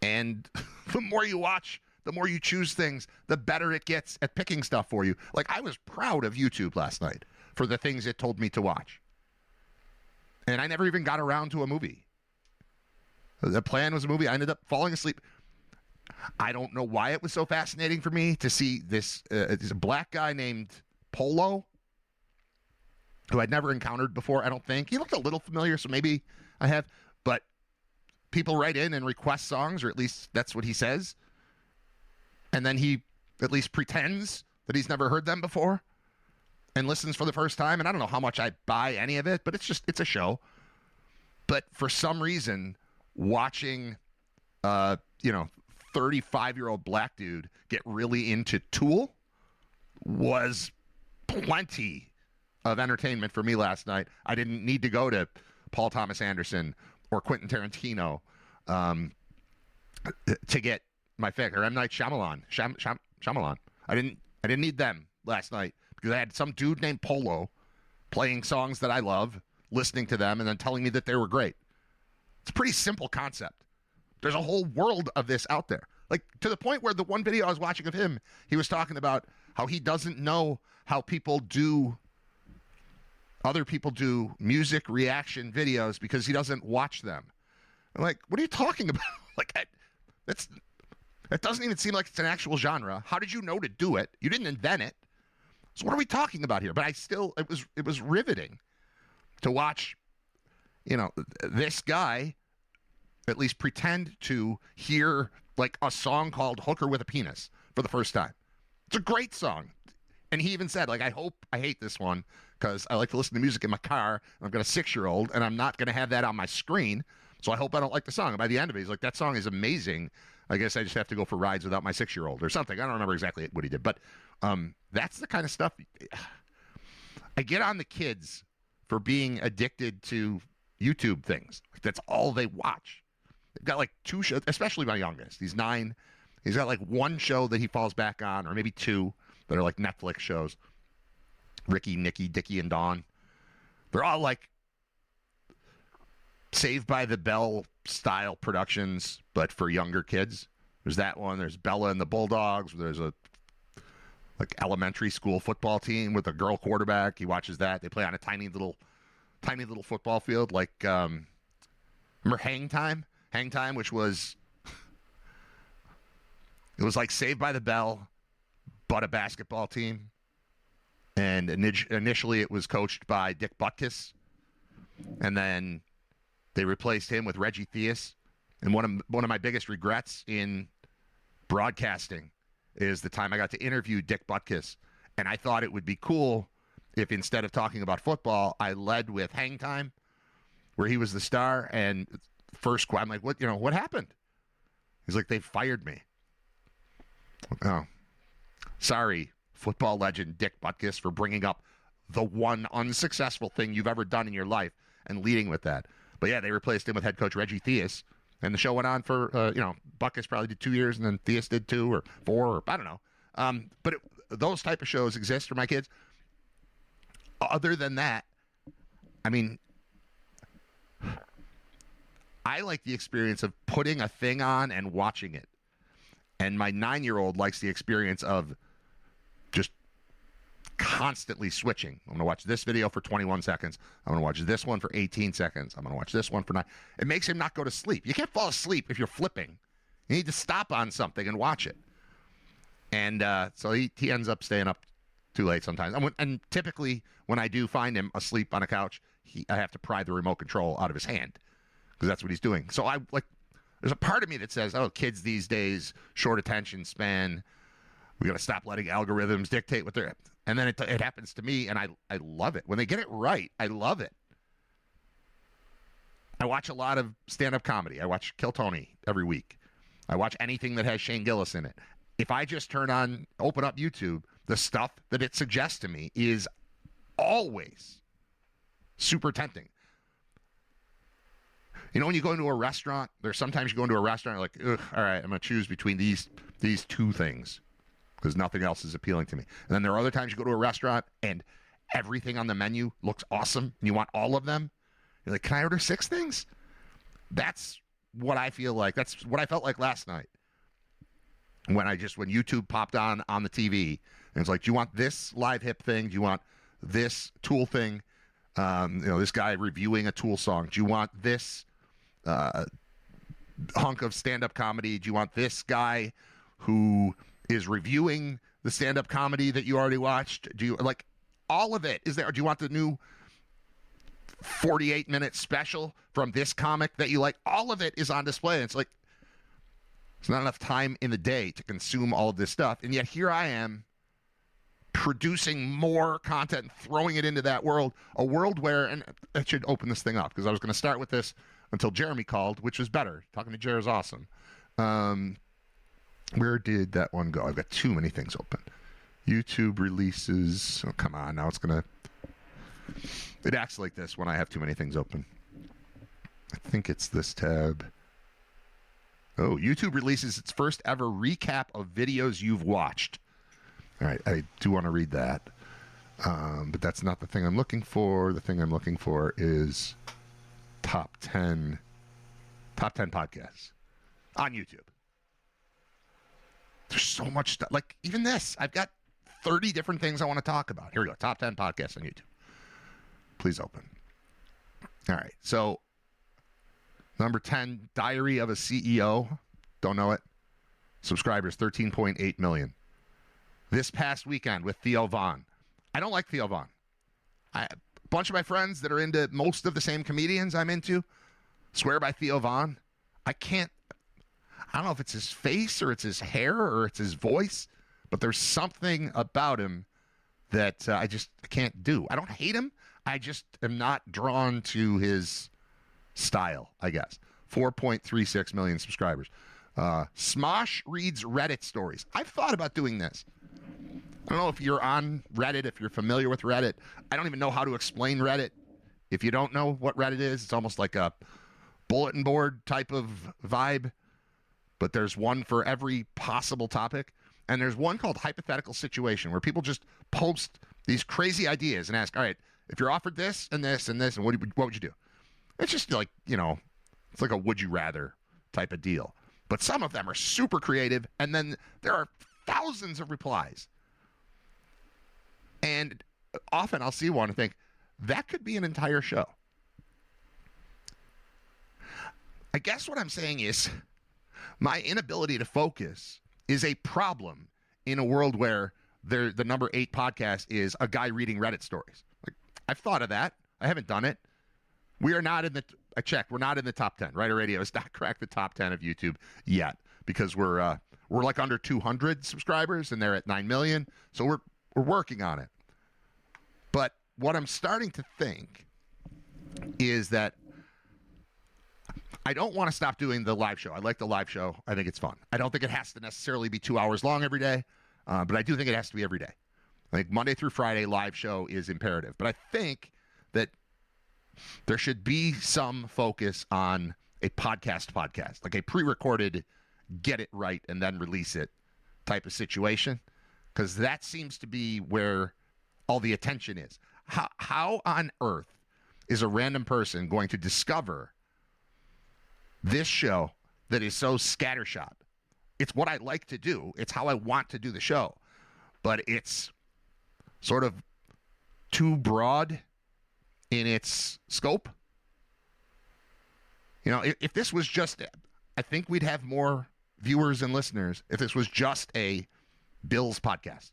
And The more you watch, the more you choose things, the better it gets at picking stuff for you. Like, I was proud of YouTube last night for the things it told me to watch. And I never even got around to a movie. The plan was a movie. I ended up falling asleep. I don't know why it was so fascinating for me to see this. It's a black guy named Polo, who I'd never encountered before, I don't think. He looked a little familiar, so maybe I have. But people write in and request songs, or at least that's what he says. And then he at least pretends that he's never heard them before and listens for the first time. And I don't know how much I buy any of it, but it's a show. But for some reason, watching, 35-year-old black dude get really into Tool was plenty of entertainment for me last night. I didn't need to go to Paul Thomas Anderson or Quentin Tarantino to get my fix, or M. Night Shyamalan. Shyamalan. I didn't need them last night because I had some dude named Polo playing songs that I love, listening to them, and then telling me that they were great. It's a pretty simple concept. There's a whole world of this out there. Like, to the point where the one video I was watching of him, he was talking about how he doesn't know how other people do music reaction videos because he doesn't watch them. I'm like, what are you talking about? Like, that doesn't even seem like it's an actual genre. How did you know to do it? You didn't invent it. So what are we talking about here? But it was riveting to watch, this guy at least pretend to hear like a song called Hooker with a Penis for the first time. It's a great song. And he even said, like, I hate this one because I like to listen to music in my car, and I've got a 6-year-old, and I'm not going to have that on my screen, so I hope I don't like the song. And by the end of it, he's like, that song is amazing. I guess I just have to go for rides without my 6-year-old or something. I don't remember exactly what he did. But that's the kind of stuff. I get on the kids for being addicted to YouTube things. Like, that's all they watch. They've got like 2 shows, especially my youngest. He's 9. He's got like 1 show that he falls back on, or maybe 2 that are like Netflix shows. Ricky, Nikki, Dickie, and Dawn. They're all like Saved by the Bell style productions, but for younger kids. There's that one. There's Bella and the Bulldogs. There's a like elementary school football team with a girl quarterback. He watches that. They play on a tiny little football field. Like, remember Hang Time? Hang Time, which was, it was like Saved by the Bell, but a basketball team. And initially it was coached by Dick Butkus. And then they replaced him with Reggie Theus. And one of my biggest regrets in broadcasting is the time I got to interview Dick Butkus. And I thought it would be cool if instead of talking about football, I led with Hang Time, where he was the star. And I'm like, what happened? He's like, they fired me. Oh, sorry, football legend Dick Butkus, for bringing up the one unsuccessful thing you've ever done in your life and leading with that. But yeah, they replaced him with head coach Reggie Theus, and the show went on for, Butkus probably did 2 years, and then Theus did 2 or 4, or I don't know. But those type of shows exist for my kids. Other than that, I mean, I like the experience of putting a thing on and watching it. And my 9-year-old likes the experience of just constantly switching. I'm going to watch this video for 21 seconds. I'm going to watch this one for 18 seconds. I'm going to watch this one for 9. It makes him not go to sleep. You can't fall asleep if you're flipping. You need to stop on something and watch it. And so he ends up staying up too late sometimes. And typically when I do find him asleep on a couch, I have to pry the remote control out of his hand because that's what he's doing. So there's a part of me that says, oh, kids these days, short attention span. We got to stop letting algorithms dictate what they're. And then it happens to me, and I love it. When they get it right, I love it. I watch a lot of stand-up comedy. I watch Kill Tony every week. I watch anything that has Shane Gillis in it. If I just open up YouTube, the stuff that it suggests to me is always super tempting. When you go into a restaurant, sometimes you go into a restaurant, you're like, ugh, all right, I'm going to choose between these 2 things because nothing else is appealing to me. And then there are other times you go to a restaurant and everything on the menu looks awesome and you want all of them. You're like, can I order 6 things? That's what I feel like. That's what I felt like last night. when YouTube popped on the TV, and it's like, do you want this live hip thing? Do you want this Tool thing? This guy reviewing a Tool song. Do you want this hunk of stand-up comedy? Do you want this guy who is reviewing the stand-up comedy that you already watched? Do you like all of it? Is there? Do you want the new 48-minute special from this comic that you like? All of it is on display. And it's like, it's not enough time in the day to consume all of this stuff. And yet here I am producing more content and throwing it into that world, a world where, and I should open this thing up because I was going to start with this until Jeremy called, which was better. Talking to Jer is awesome. Where did that one go? I've got too many things open. YouTube releases. Oh, come on. Now it's going to... It acts like this when I have too many things open. I think it's this tab. Oh, YouTube releases its first ever recap of videos you've watched. All right, I do want to read that. But that's not the thing I'm looking for. The thing I'm looking for is top 10 podcasts on YouTube. There's so much stuff. Like, even this. I've got 30 different things I want to talk about. Here we go. Top 10 podcasts on YouTube. Please open. All right. So, number 10, Diary of a CEO. Don't know it. Subscribers, 13.8 million. This past weekend with Theo Von. I don't like Theo Von. A bunch of my friends that are into most of the same comedians I'm into swear by Theo Von. I don't know if it's his face or it's his hair or it's his voice, but there's something about him that I can't do. I don't hate him. I just am not drawn to his style, I guess. 4.36 million subscribers. Smosh reads Reddit stories. I've thought about doing this. I don't know if you're on Reddit, if you're familiar with Reddit. I don't even know how to explain Reddit. If you don't know what Reddit is, it's almost like a bulletin board type of vibe. But there's one for every possible topic. And there's one called Hypothetical Situation, where people just post these crazy ideas and ask, all right, if you're offered this and this and this, and what would you do? It's just like, it's like a would you rather type of deal. But some of them are super creative, and then there are thousands of replies. And often I'll see one and think, that could be an entire show. I guess what I'm saying is my inability to focus is a problem in a world where the number 8 podcast is a guy reading Reddit stories. Like, I've thought of that. I haven't done it. We are not in the... I checked. We're not in the top 10. Writer Radio has not cracked the top 10 of YouTube yet because we're like under 200 subscribers and they're at 9 million. So we're working on it. But what I'm starting to think is that I don't want to stop doing the live show. I like the live show. I think it's fun. I don't think it has to necessarily be 2 hours long every day, but I do think it has to be every day. I think Monday through Friday live show is imperative. But I think that there should be some focus on a podcast, like a pre-recorded, get it right and then release it type of situation, because that seems to be where all the attention is. How on earth is a random person going to discover this show that is so scattershot? It's what I like to do. It's how I want to do the show. But it's sort of too broad in its scope. If this was just, I think we'd have more viewers and listeners if this was just a Bills podcast.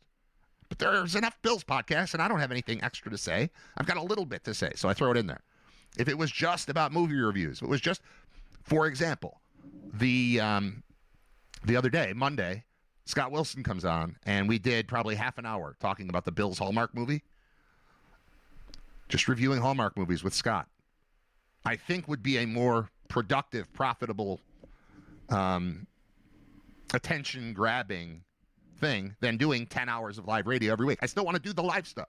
But there's enough Bills podcasts, and I don't have anything extra to say. I've got a little bit to say, so I throw it in there. If it was just about movie reviews, if it was just, for example, the other day, Monday, Scott Wilson comes on, and we did probably half an hour talking about the Bills Hallmark movie. Just reviewing Hallmark movies with Scott, I think would be a more productive, profitable, attention-grabbing thing than doing 10 hours of live radio every week. I still want to do the live stuff.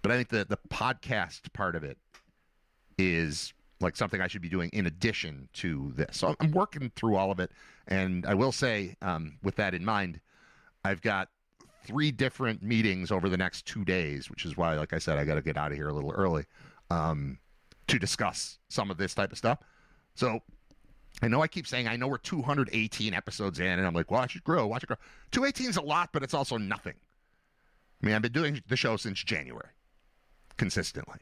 But I think the podcast part of it is like something I should be doing in addition to this. So I'm working through all of it. And I will say, with that in mind, I've got 3 different meetings over the next 2 days, which is why, like I said, I got to get out of here a little early to discuss some of this type of stuff. So I know I keep saying I know we're 218 episodes in, and I'm like, watch it grow, watch it grow. 218 is a lot, but it's also nothing. I mean, I've been doing the show since January, consistently.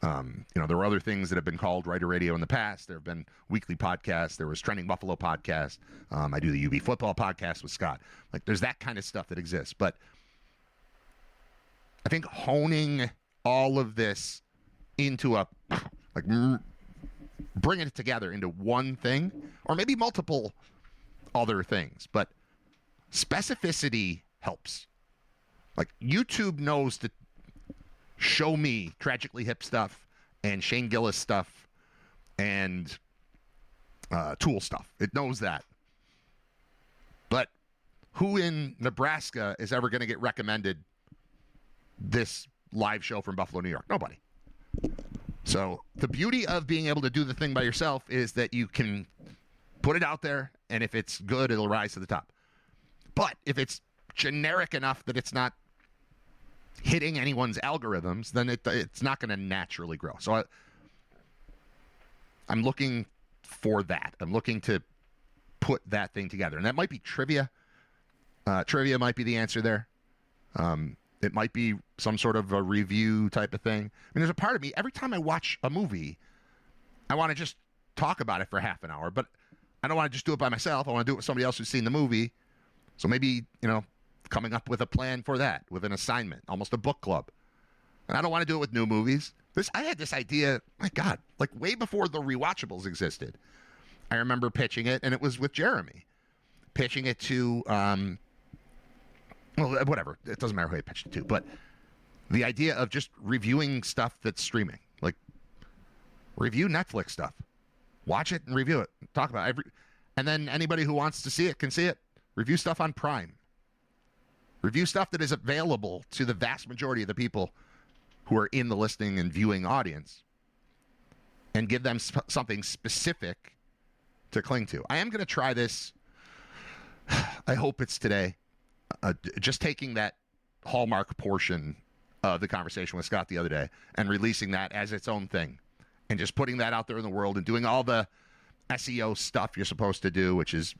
There were other things that have been called Writer Radio in the past. There have been weekly podcasts. There was Trending Buffalo podcast. I do the UB football podcast with Scott. Like, there's that kind of stuff that exists. But I think honing all of this into bringing it together into one thing, or maybe multiple other things. But specificity helps. Like, YouTube knows to show me Tragically Hip stuff and Shane Gillis stuff and Tool stuff. It knows that. But who in Nebraska is ever going to get recommended this live show from Buffalo, New York? Nobody. So the beauty of being able to do the thing by yourself is that you can put it out there, and if it's good, it'll rise to the top. But if it's generic enough that it's not hitting anyone's algorithms, then it's not going to naturally grow. So I'm looking for that. I'm looking to put that thing together. And that might be trivia. Trivia might be the answer there. It might be some sort of a review type of thing. I mean, there's a part of me, every time I watch a movie, I want to just talk about it for half an hour, but I don't want to just do it by myself. I want to do it with somebody else who's seen the movie. So maybe, coming up with a plan for that, with an assignment, almost a book club. And I don't want to do it with new movies. I had this idea, my God, like way before the rewatchables existed. I remember pitching it, and it was with Jeremy. Pitching it to, whatever. It doesn't matter who I pitched it to. But the idea of just reviewing stuff that's streaming. Like, review Netflix stuff. Watch it and review it. Talk about it. And then anybody who wants to see it can see it. Review stuff on Prime. Review stuff that is available to the vast majority of the people who are in the listening and viewing audience, and give them something specific to cling to. I am going to try this. I hope it's today. Just taking that Hallmark portion of the conversation with Scott the other day and releasing that as its own thing, and just putting that out there in the world and doing all the SEO stuff you're supposed to do, which is,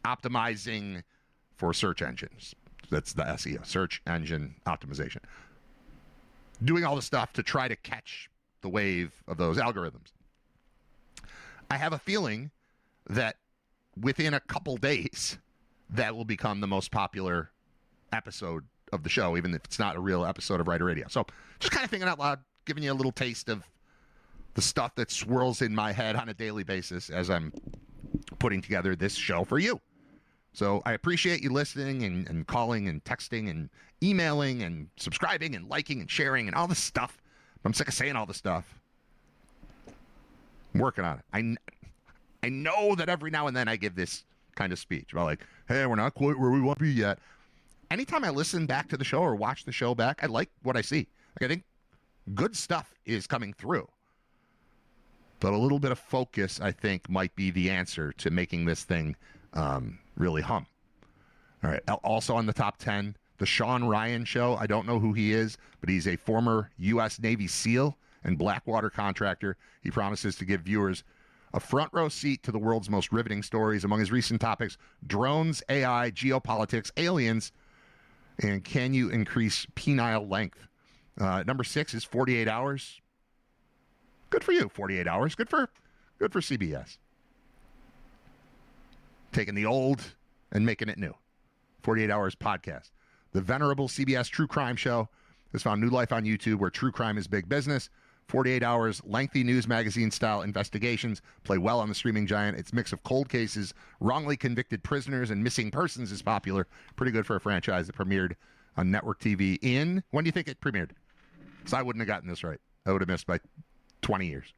optimizing for search engines. That's the SEO, search engine optimization. Doing all the stuff to try to catch the wave of those algorithms. I have a feeling that within a couple days, that will become the most popular episode of the show, even if it's not a real episode of Writer Radio. So just kind of thinking out loud, giving you a little taste of the stuff that swirls in my head on a daily basis as I'm putting together this show for you. So I appreciate you listening and calling and texting and emailing and subscribing and liking and sharing and all this stuff. I'm sick of saying all this stuff. I'm working on it. I know that every now and then I give this kind of speech about like, hey, we're not quite where we want to be yet. Anytime I listen back to the show or watch the show back, I like what I see. Like, I think good stuff is coming through. But a little bit of focus, I think, might be the answer to making this thing really hum. All right. Also on the top 10, the Sean Ryan Show. I don't know who he is, but he's a former U.S. Navy SEAL and Blackwater contractor. He promises to give viewers a front row seat to the world's most riveting stories. Among his recent topics, drones, AI, geopolitics, aliens, and can you increase penile length? Number 6 is 48 Hours. Good for you, 48 Hours. Good for CBS. Taking the old and making it new. 48 Hours podcast. The venerable CBS True Crime Show has found new life on YouTube, where true crime is big business. 48 Hours, lengthy news magazine-style investigations play well on the streaming giant. Its mix of cold cases, wrongly convicted prisoners, and missing persons is popular. Pretty good for a franchise that premiered on network TV in... When do you think it premiered? Because I wouldn't have gotten this right. I would have missed by 20 years.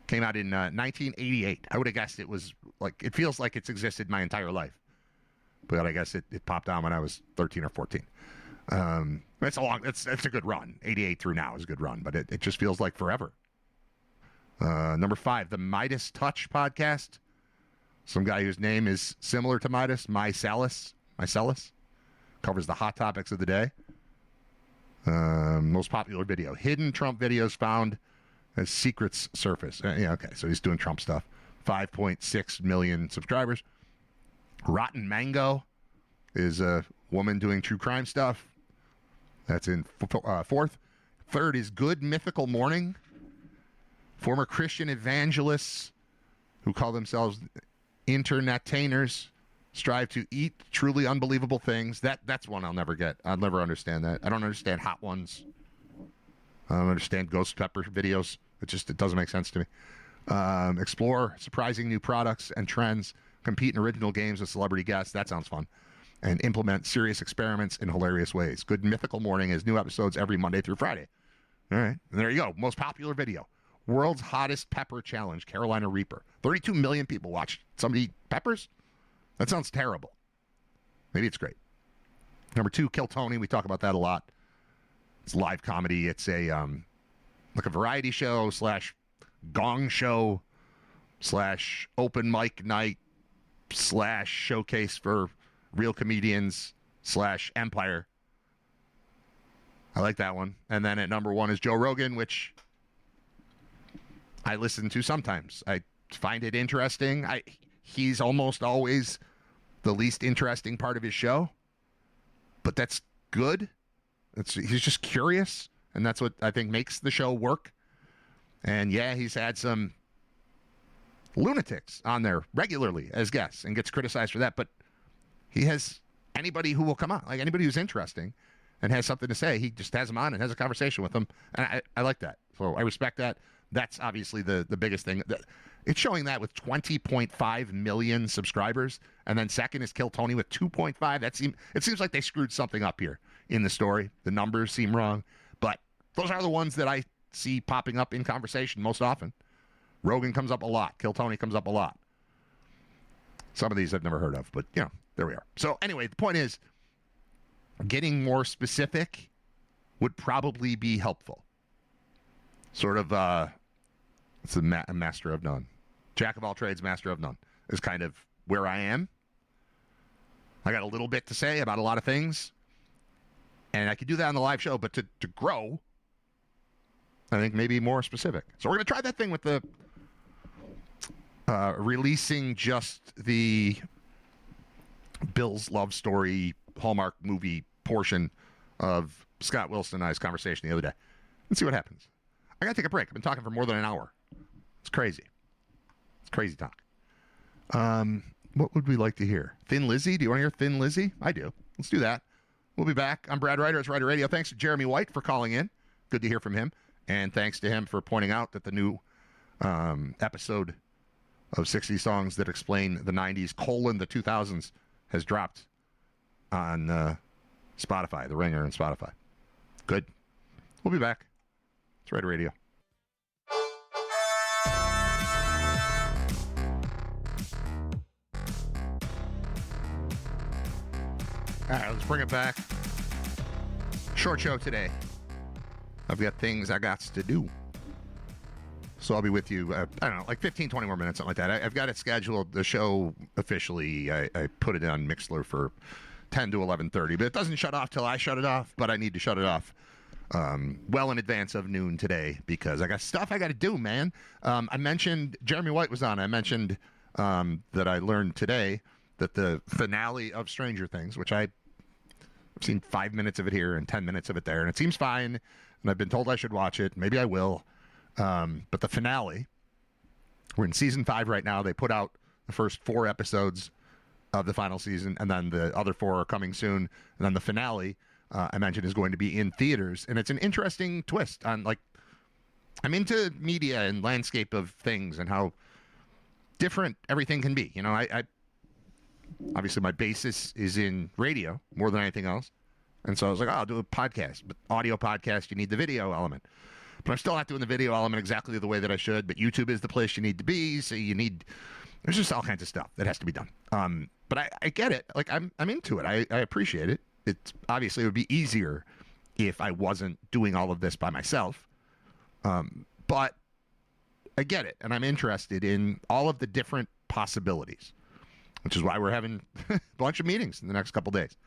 Came out in 1988. I would have guessed it was like... It feels like it's existed my entire life. But I guess it popped on when I was 13 or 14. It's a good run. 88 through now is a good run, but it just feels like forever. Number 5, the Midas Touch podcast. Some guy whose name is similar to Midas, Mycellus, covers the hot topics of the day. Most popular video, hidden Trump videos found as secrets surface. Yeah, okay, so he's doing Trump stuff. 5.6 million subscribers. Rotten Mango is a woman doing true crime stuff. That's in fourth. Third is Good Mythical Morning. Former Christian evangelists who call themselves internetainers strive to eat truly unbelievable things. That's one I'll never get. I'll never understand that. I don't understand Hot Ones. I don't understand Ghost Pepper videos. It doesn't make sense to me. Explore surprising new products and trends. Compete in original games with celebrity guests. That sounds fun. And implement serious experiments in hilarious ways. Good Mythical Morning has new episodes every Monday through Friday. All right. And there you go. Most popular video. World's Hottest Pepper Challenge, Carolina Reaper. 32 million people watched somebody eat peppers? That sounds terrible. Maybe it's great. Number 2, Kill Tony. We talk about that a lot. It's live comedy. It's a like a variety show / gong show / open mic night / showcase for real comedians / Empire. I like that one. And then at number 1 is Joe Rogan, which I listen to sometimes. I find it interesting. He's almost always the least interesting part of his show, but that's good. He's just curious, and that's what I think makes the show work. And yeah, he's had some lunatics on there regularly as guests and gets criticized for that, but he has anybody who will come on, like anybody who's interesting and has something to say, he just has them on and has a conversation with them, and I like that. So I respect that. That's obviously the biggest thing. It's showing that with 20.5 million subscribers, and then second is Kill Tony with 2.5. It seems like they screwed something up here in the story. The numbers seem wrong, but those are the ones that I see popping up in conversation most often. Rogan comes up a lot. Kill Tony comes up a lot. Some of these I've never heard of, but there we are. So anyway, the point is, getting more specific would probably be helpful. Sort of, it's a master of none. Jack of all trades, master of none is kind of where I am. I got a little bit to say about a lot of things, and I could do that on the live show, but to grow, I think maybe more specific. So we're going to try that thing with the releasing just the Bill's love story Hallmark movie portion of Scott Wilson and I's conversation the other day. Let's see what happens. I got to take a break. I've been talking for more than an hour. It's crazy. It's crazy talk. What would we like to hear? Thin Lizzy? Do you want to hear Thin Lizzy? I do. Let's do that. We'll be back. I'm Brad Ryder. It's Ryder Radio. Thanks to Jeremy White for calling in. Good to hear from him. And thanks to him for pointing out that the new episode of 60 Songs That Explain the 90s, the 2000s, has dropped on Spotify, The Ringer and Spotify. Good. We'll be back. It's Ryder Radio. All right, let's bring it back. Short show today. I've got things I got to do. So I'll be with you, I don't know, like 15, 20 more minutes, something like that. I've got it scheduled, the show officially. I put it on Mixlr for 10 to 11:30, but it doesn't shut off till I shut it off, but I need to shut it off well in advance of noon today because I got stuff I got to do, man. I mentioned, Jeremy White was on, I mentioned that I learned today that the finale of Stranger Things, which I've seen 5 minutes of it here and 10 minutes of it there, and it seems fine, and I've been told I should watch it. Maybe I will. But the finale, we're in season 5 right now. They put out the first 4 episodes of the final season, and then the other 4 are coming soon. And then the finale, I mentioned, is going to be in theaters. And it's an interesting twist on, like, I'm into media and landscape of things and how different everything can be. You know, I obviously my basis is in radio more than anything else. And so I was like, I'll do a podcast. But audio podcast, you need the video element. But I'm still not doing the video element exactly the way that I should. But YouTube is the place you need to be. So there's just all kinds of stuff that has to be done. But I get it. Like, I'm into it. I appreciate it. It's obviously it would be easier if I wasn't doing all of this by myself. But I get it. And I'm interested in all of the different possibilities, which is why we're having a bunch of meetings in the next couple days.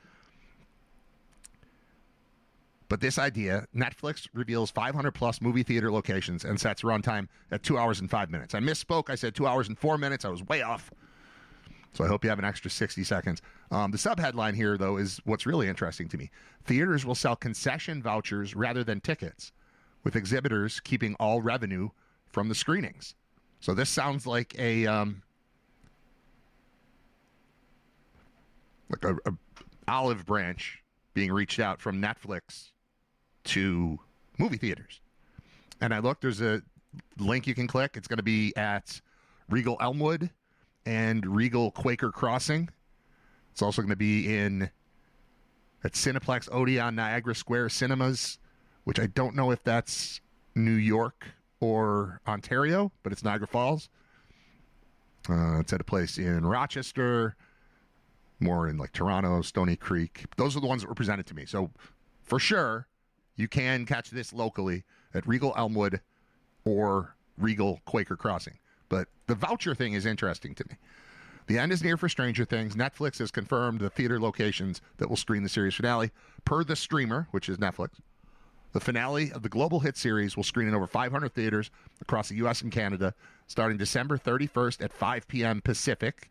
But this idea, Netflix reveals 500 plus movie theater locations and sets runtime at 2 hours and 5 minutes. I misspoke. I said 2 hours and 4 minutes. I was way off. So I hope you have an extra 60 seconds. The subheadline here, though, is what's really interesting to me. Theaters will sell concession vouchers rather than tickets, with exhibitors keeping all revenue from the screenings. So this sounds like a olive branch being reached out from Netflix to movie theaters. And I looked, there's a link you can click. It's going to be at Regal Elmwood and Regal Quaker Crossing. It's also going to be at Cineplex Odeon Niagara Square Cinemas, which I don't know if that's New York or Ontario, but it's Niagara Falls. It's at a place in Rochester, more in like Toronto, Stony Creek. Those are the ones that were presented to me. So for sure, you can catch this locally at Regal Elmwood or Regal Quaker Crossing. But the voucher thing is interesting to me. The end is near for Stranger Things. Netflix has confirmed the theater locations that will screen the series finale. Per the streamer, which is Netflix, the finale of the global hit series will screen in over 500 theaters across the U.S. and Canada starting December 31st at 5 p.m. Pacific.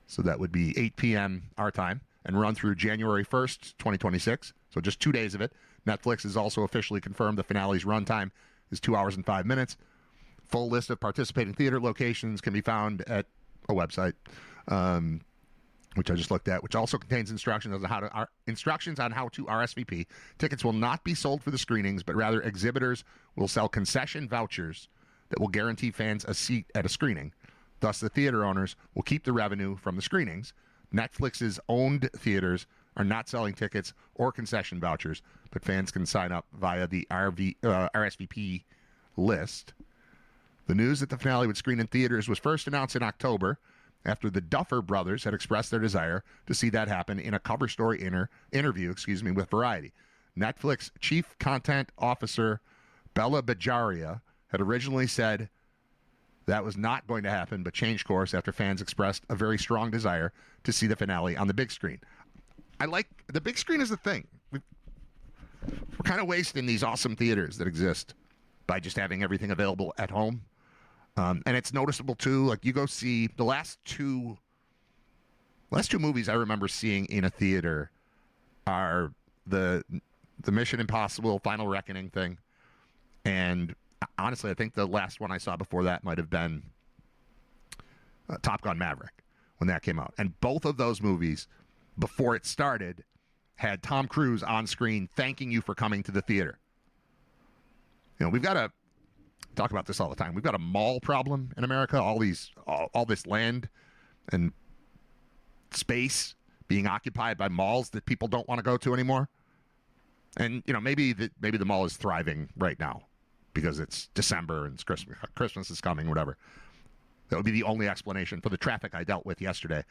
So that would be 8 p.m. our time, and run through January 1st, 2026. So just 2 days of it. Netflix has also officially confirmed the finale's runtime is 2 hours and 5 minutes. Full list of participating theater locations can be found at a website, which I just looked at, which also contains instructions on how to RSVP. Tickets will not be sold for the screenings, but rather exhibitors will sell concession vouchers that will guarantee fans a seat at a screening. Thus, the theater owners will keep the revenue from the screenings. Netflix's owned theaters are not selling tickets or concession vouchers, but fans can sign up via the RSVP list. The news that the finale would screen in theaters was first announced in October after the Duffer Brothers had expressed their desire to see that happen in a cover story interview with Variety. Netflix Chief Content Officer Bella Bajaria had originally said that was not going to happen, but changed course after fans expressed a very strong desire to see the finale on the big screen. I like the big screen is the thing. We're kind of wasting these awesome theaters that exist by just having everything available at home. And it's noticeable too. Like you go see the last two movies I remember seeing in a theater are the Mission Impossible Final Reckoning thing, and honestly, I think the last one I saw before that might have been Top Gun Maverick when that came out. And both of those movies, before it started, had Tom Cruise on screen thanking you for coming to the theater. You know, we've got to talk about this all the time. We've got a mall problem in America. All this land and space being occupied by malls that people don't want to go to anymore. And you know, maybe the mall is thriving right now because it's December and Christmas is coming, whatever. That would be the only explanation for the traffic I dealt with yesterday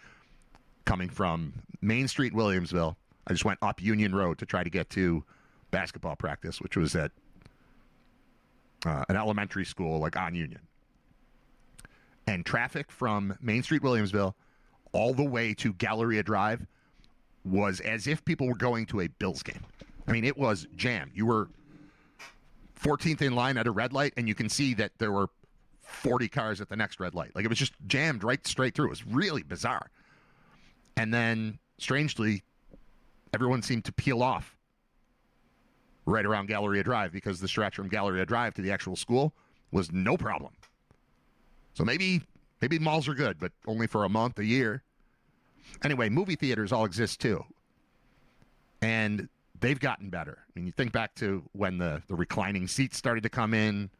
coming from Main Street, Williamsville. I just went up Union Road to try to get to basketball practice, which was at an elementary school like on Union. And traffic from Main Street, Williamsville, all the way to Galleria Drive was as if people were going to a Bills game. I mean, it was jammed. You were 14th in line at a red light, and you can see that there were 40 cars at the next red light. Like, it was just jammed right straight through. It was really bizarre. And then, strangely, everyone seemed to peel off right around Galleria Drive because the stretch from Galleria Drive to the actual school was no problem. So maybe malls are good, but only for a month, a year. Anyway, movie theaters all exist too. And they've gotten better. I mean, you think back to when the reclining seats started to come in.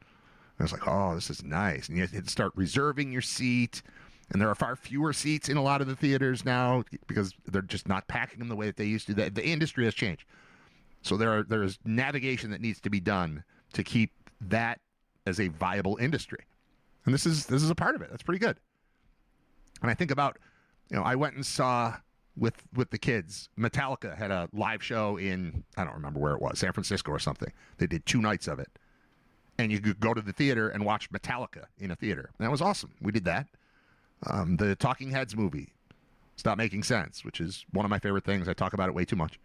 I was like, oh, this is nice. And you had to start reserving your seat. And there are far fewer seats in a lot of the theaters now because they're just not packing them the way that they used to. The industry has changed. So there is navigation that needs to be done to keep that as a viable industry. And this is a part of it. That's pretty good. And I think about, I went and saw with the kids, Metallica had a live show in, I don't remember where it was, San Francisco or something. They did 2 nights of it. And you could go to the theater and watch Metallica in a theater. And that was awesome. We did that. The Talking Heads movie, Stop Making Sense, which is one of my favorite things. I talk about it way too much.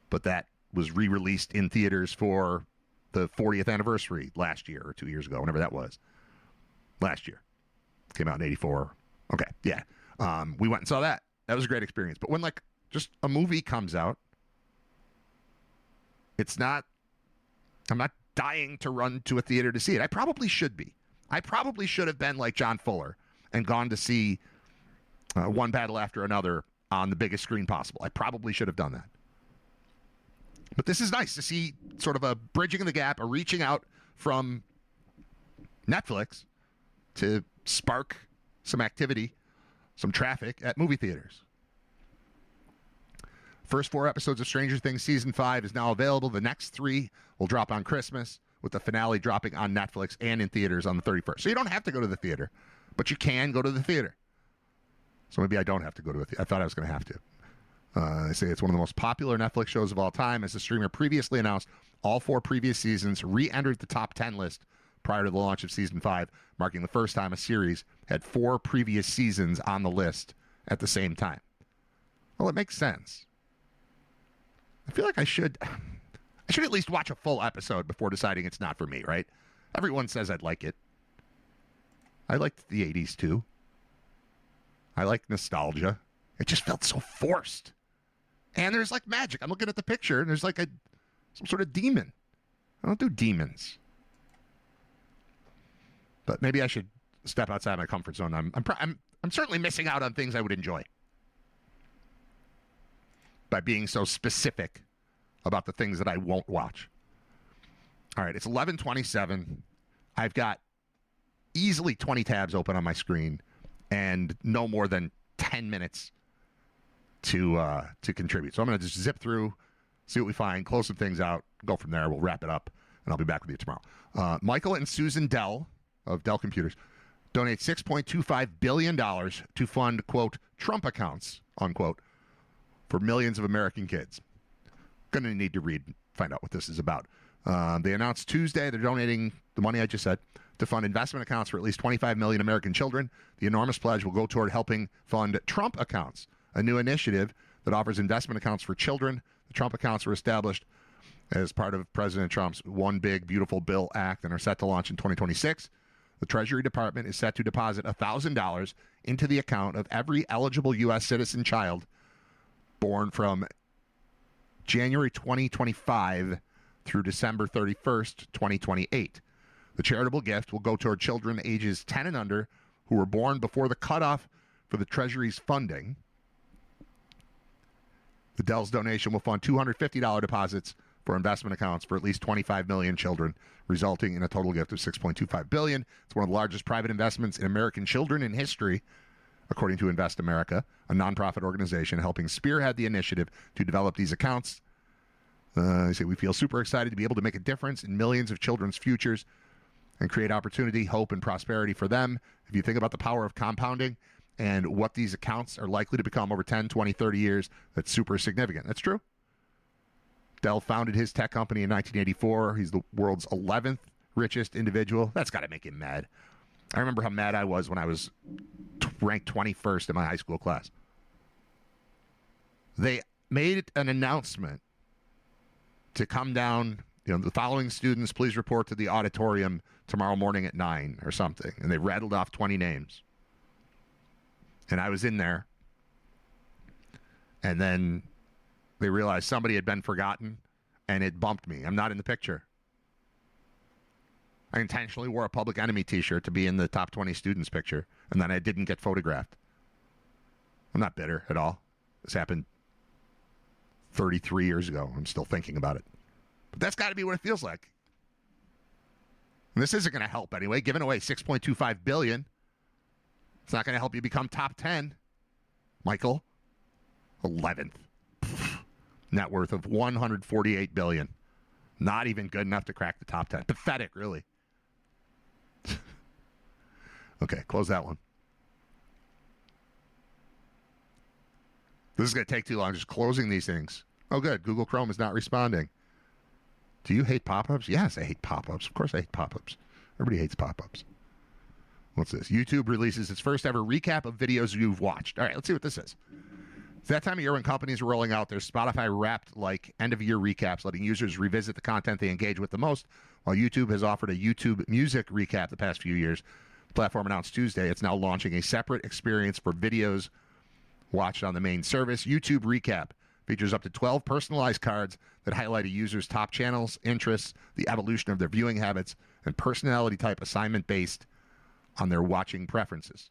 But that was re-released in theaters for the 40th anniversary last year or 2 years ago, whenever that was. Last year. Came out in 84. Okay, yeah. We went and saw that. That was a great experience. But when, like, just a movie comes out, I'm not dying to run to a theater to see it. I probably should be. I probably should have been like John Fuller and gone to see One Battle After Another on the biggest screen possible. I probably should have done that. But this is nice to see sort of a bridging the gap, a reaching out from Netflix to spark some activity, some traffic at movie theaters. First 4 episodes of Stranger Things Season 5 is now available. The next 3 will drop on Christmas, with the finale dropping on Netflix and in theaters on the 31st. So you don't have to go to the theater, but you can go to the theater. So maybe I don't have to go to a theater. I thought I was going to have to. They say it's one of the most popular Netflix shows of all time. As the streamer previously announced, all 4 previous seasons re-entered the top 10 list prior to the launch of Season 5, marking the first time a series had 4 previous seasons on the list at the same time. Well, it makes sense. I feel like I should at least watch a full episode before deciding it's not for me, right? Everyone says I'd like it. I liked the 80s, too. I like nostalgia. It just felt so forced. And there's, like, magic. I'm looking at the picture, and there's, like, some sort of demon. I don't do demons. But maybe I should step outside my comfort zone. I'm certainly missing out on things I would enjoy by being so specific about the things that I won't watch. All right, it's 11:27. I've got easily 20 tabs open on my screen and no more than 10 minutes to contribute. So I'm going to just zip through, see what we find, close some things out, go from there. We'll wrap it up, and I'll be back with you tomorrow. Michael and Susan Dell of Dell Computers donate $6.25 billion to fund, quote, Trump accounts, unquote, for millions of American kids. Going to need to find out what this is about. They announced Tuesday they're donating the money I just said to fund investment accounts for at least 25 million American children. The enormous pledge will go toward helping fund Trump accounts, a new initiative that offers investment accounts for children. The Trump accounts were established as part of President Trump's One Big Beautiful Bill Act and are set to launch in 2026. The Treasury Department is set to deposit $1,000 into the account of every eligible U.S. citizen child born from January 2025 through December 31st, 2028. The charitable gift will go toward children ages 10 and under who were born before the cutoff for the Treasury's funding. The Dell's donation will fund $250 deposits for investment accounts for at least 25 million children, resulting in a total gift of $6.25 billion. It's one of the largest private investments in American children in history, according to Invest America, a nonprofit organization helping spearhead the initiative to develop these accounts. They say, we feel super excited to be able to make a difference in millions of children's futures and create opportunity, hope, and prosperity for them. If you think about the power of compounding and what these accounts are likely to become over 10, 20, 30 years, that's super significant. That's true. Dell founded his tech company in 1984. He's the world's 11th richest individual. That's got to make him mad. I remember how mad I was when I was ranked 21st in my high school class. They made an announcement to come down, the following students, please report to the auditorium tomorrow morning at 9 or something. And they rattled off 20 names. And I was in there. And then they realized somebody had been forgotten, and it bumped me. I'm not in the picture. I intentionally wore a Public Enemy t-shirt to be in the top 20 students picture, and then I didn't get photographed. I'm not bitter at all. This happened 33 years ago. I'm still thinking about it. But that's got to be what it feels like. And this isn't going to help anyway. Giving away $6.25 billion. It's not going to help you become top 10. Michael, 11th. Net worth of $148 billion. Not even good enough to crack the top 10. Pathetic, really. Okay, close that one. This is going to take too long, just closing these things. Oh, good. Google Chrome is not responding. Do you hate pop-ups? Yes, I hate pop-ups. Of course I hate pop-ups. Everybody hates pop-ups. What's this? YouTube releases its first ever recap of videos you've watched. All right, let's see what this is. It's that time of year when companies are rolling out their Spotify Wrapped like end-of-year recaps, letting users revisit the content they engage with the most, while YouTube has offered a YouTube Music recap the past few years. The platform announced Tuesday it's now launching a separate experience for videos watched on the main service. YouTube Recap features up to 12 personalized cards that highlight a user's top channels, interests, the evolution of their viewing habits, and personality type assignment based on their watching preferences.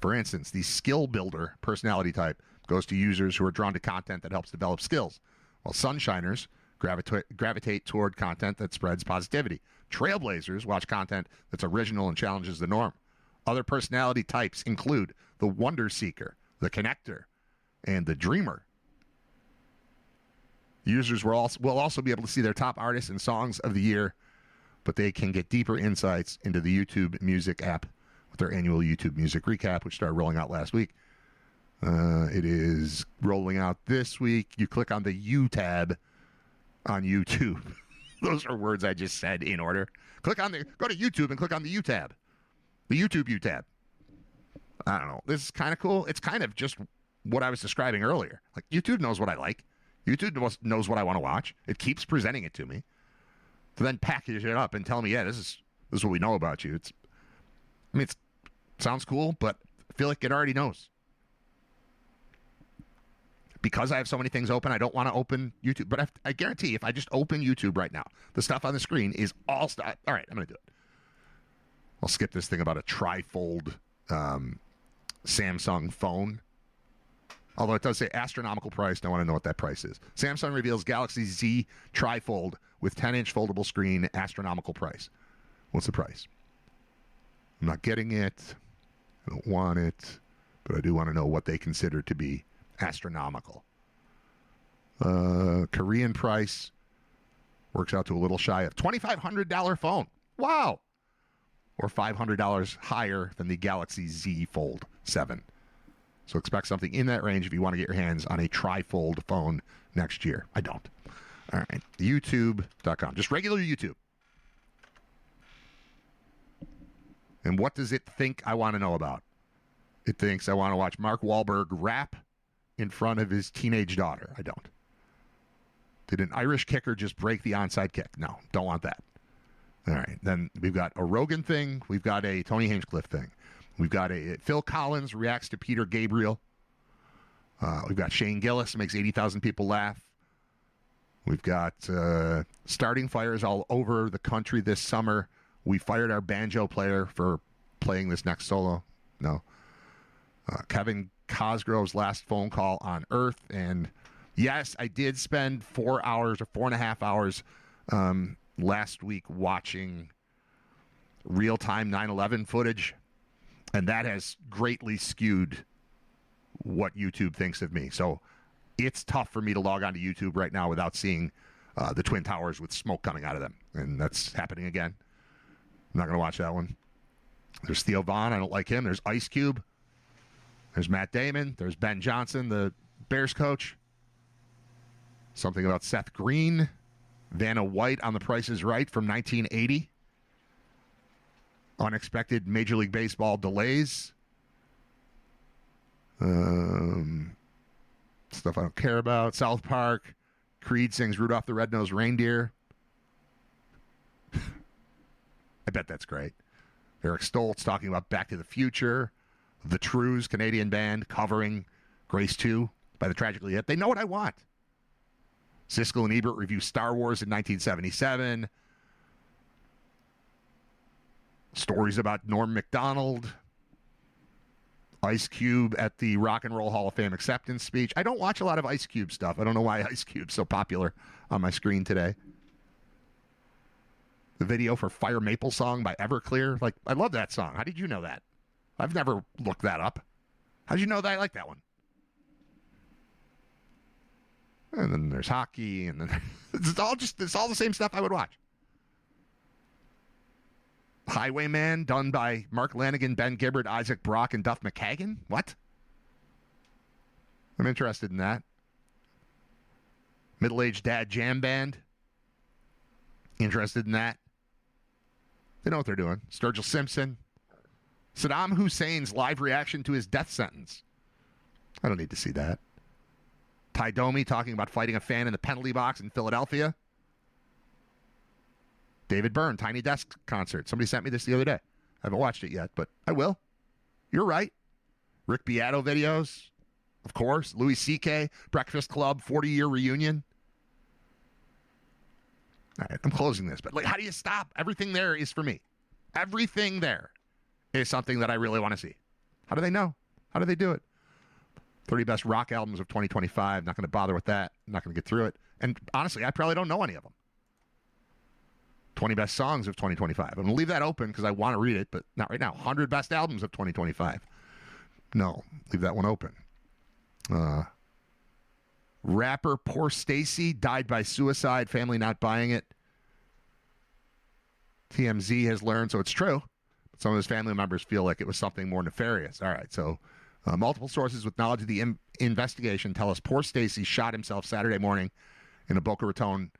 For instance, the Skill Builder personality type goes to users who are drawn to content that helps develop skills, while Sunshiners gravitate toward content that spreads positivity. Trailblazers watch content that's original and challenges the norm. Other personality types include the Wonder Seeker, the Connector, and the Dreamer. Users will also be able to see their top artists and songs of the year, but they can get deeper insights into the YouTube Music app with their annual YouTube Music Recap, which started rolling out last week. It is rolling out this week. You click on the U tab on YouTube. Those are words I just said in order. Go to YouTube and click on the U tab. The YouTube U tab. I don't know. This is kind of cool. It's kind of just what I was describing earlier. Like, YouTube knows what I like. YouTube knows what I want to watch. It keeps presenting it to me. To then package it up and tell me, yeah, this is what we know about you. It sounds cool, but I feel like it already knows. Because I have so many things open, I don't want to open YouTube. But I guarantee if I just open YouTube right now, the stuff on the screen is all stuff. All right, I'm going to do it. I'll skip this thing about a trifold Samsung phone. Although it does say astronomical price. I want to know what that price is. Samsung reveals Galaxy Z trifold with 10-inch foldable screen, astronomical price. What's the price? I'm not getting it. I don't want it. But I do want to know what they consider to be astronomical. Korean price works out to a little shy of $2,500 phone. Wow. Or $500 higher than the Galaxy Z Fold 7. So expect something in that range if you want to get your hands on a trifold phone next year. I don't. All right. YouTube.com. Just regular YouTube. And what does it think I want to know about? It thinks I want to watch Mark Wahlberg rap in front of his teenage daughter. I don't. Did an Irish kicker just break the onside kick? No, don't want that. All right. Then we've got a Rogan thing. We've got a Tony Hinchcliffe thing. We've got a Phil Collins reacts to Peter Gabriel. We've got Shane Gillis makes 80,000 people laugh. We've got starting fires all over the country this summer. We fired our banjo player for playing this next solo. No. Kevin Cosgrove's last phone call on Earth. And yes, I did spend 4 hours or 4.5 hours last week watching real-time 9/11 footage. And that has greatly skewed what YouTube thinks of me. So it's tough for me to log on to YouTube right now without seeing the Twin Towers with smoke coming out of them. And that's happening again. I'm not going to watch that one. There's Theo Vaughn. I don't like him. There's Ice Cube. There's Matt Damon. There's Ben Johnson, the Bears coach. Something about Seth Green. Vanna White on The Price is Right from 1980. Unexpected Major League Baseball delays. Stuff I don't care about. South Park. Creed sings Rudolph the Red-Nosed Reindeer. I bet that's great. Eric Stoltz talking about Back to the Future. The Trues, Canadian band, covering Grace 2 by the Tragically Hip. They know what I want. Siskel and Ebert review Star Wars in 1977. Stories about Norm Macdonald. Ice Cube at the Rock and Roll Hall of Fame acceptance speech. I don't watch a lot of Ice Cube stuff. I don't know why Ice Cube's so popular on my screen today. The video for Fire Maple Song by Everclear. Like, I love that song. How did you know that? I've never looked that up. How did you know that I like that one? And then there's hockey, and then it's all the same stuff I would watch. Highwayman, done by Mark Lanigan, Ben Gibbard, Isaac Brock, and Duff McKagan? What? I'm interested in that. Middle-aged dad jam band. Interested in that. They know what they're doing. Sturgill Simpson. Saddam Hussein's live reaction to his death sentence. I don't need to see that. Ty Domi talking about fighting a fan in the penalty box in Philadelphia. David Byrne, Tiny Desk concert. Somebody sent me this the other day. I haven't watched it yet, but I will. You're right. Rick Beato videos, of course. Louis C.K., Breakfast Club, 40-year reunion. All right, I'm closing this, but how do you stop? Everything there is for me. Everything there is something that I really want to see. How do they know? How do they do it? 30 best rock albums of 2025. Not going to bother with that. Not going to get through it. And honestly, I probably don't know any of them. 20 best songs of 2025. I'm going to leave that open because I want to read it, but not right now. 100 best albums of 2025. No, leave that one open. Rapper Poor Stacy died by suicide. Family not buying it. TMZ has learned, so it's true. But some of his family members feel like it was something more nefarious. All right, so multiple sources with knowledge of the investigation tell us Poor Stacy shot himself Saturday morning in a Boca Raton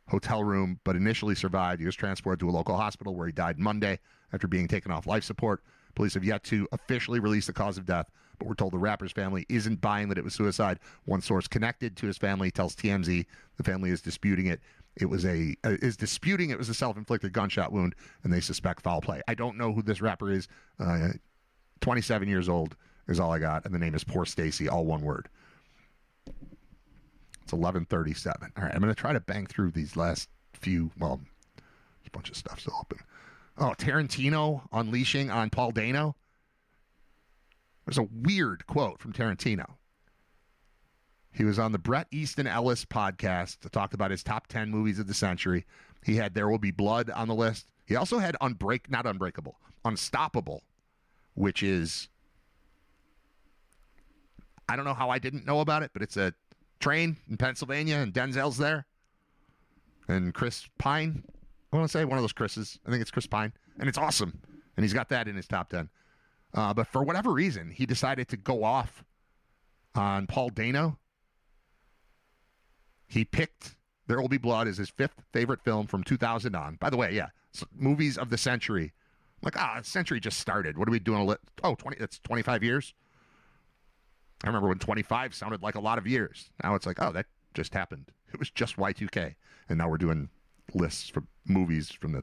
hotel room, but initially survived. He was transported to a local hospital where he died Monday after being taken off life support. Police have yet to officially release the cause of death, but we're told the rapper's family isn't buying that it was suicide. One source connected to his family tells TMZ the family is disputing it. It was a self-inflicted gunshot wound, and they suspect foul play. I don't know who this rapper is. 27 years old is all I got, and the name is Poor Stacy, all one word. It's 11:37. All right, I'm going to try to bang through these last few. Well, there's a bunch of stuff still open. Oh, Tarantino unleashing on Paul Dano. There's a weird quote from Tarantino. He was on the Bret Easton Ellis podcast to talk about his top 10 movies of the century. He had There Will Be Blood on the list. He also had Unstoppable, which is, I don't know how I didn't know about it, but it's a train in Pennsylvania, and Denzel's there. And Chris Pine, I want to say one of those Chris's. I think it's Chris Pine. And it's awesome. And he's got that in his top 10. But for whatever reason, he decided to go off on Paul Dano. He picked There Will Be Blood as his fifth favorite film from 2000 on. By the way, yeah, movies of the century. I'm like, the century just started. What are we doing? That's 25 years? I remember when 25 sounded like a lot of years. Now it's like, that just happened. It was just Y2K. And now we're doing lists for movies from the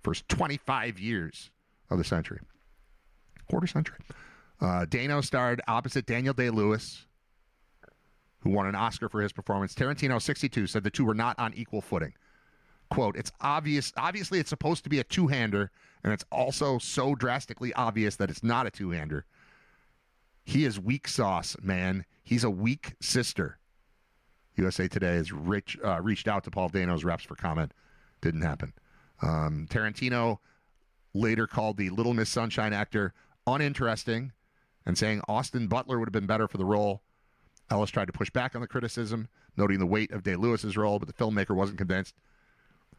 first 25 years of the century. Quarter century. Dano starred opposite Daniel Day-Lewis, who won an Oscar for his performance. Tarantino, 62, said the two were not on equal footing. Quote, it's obviously it's supposed to be a two-hander, and it's also so drastically obvious that it's not a two-hander. He is weak sauce, man. He's a weak sister. USA Today has reached out to Paul Dano's reps for comment. Didn't happen. Tarantino later called the Little Miss Sunshine actor uninteresting and saying Austin Butler would have been better for the role. Ellis tried to push back on the criticism, noting the weight of Day-Lewis's role, but the filmmaker wasn't convinced.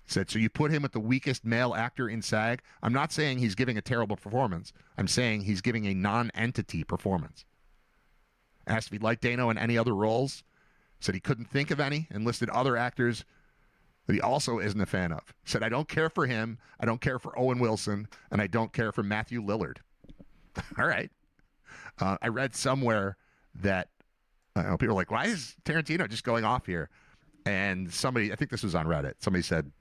He said, so you put him with the weakest male actor in SAG? I'm not saying he's giving a terrible performance. I'm saying he's giving a non-entity performance. Asked if he liked Dano in any other roles, said he couldn't think of any, and listed other actors that he also isn't a fan of. Said, I don't care for him, I don't care for Owen Wilson, and I don't care for Matthew Lillard. All right. I read somewhere that people are like, why is Tarantino just going off here? And somebody, I think this was on Reddit, somebody said,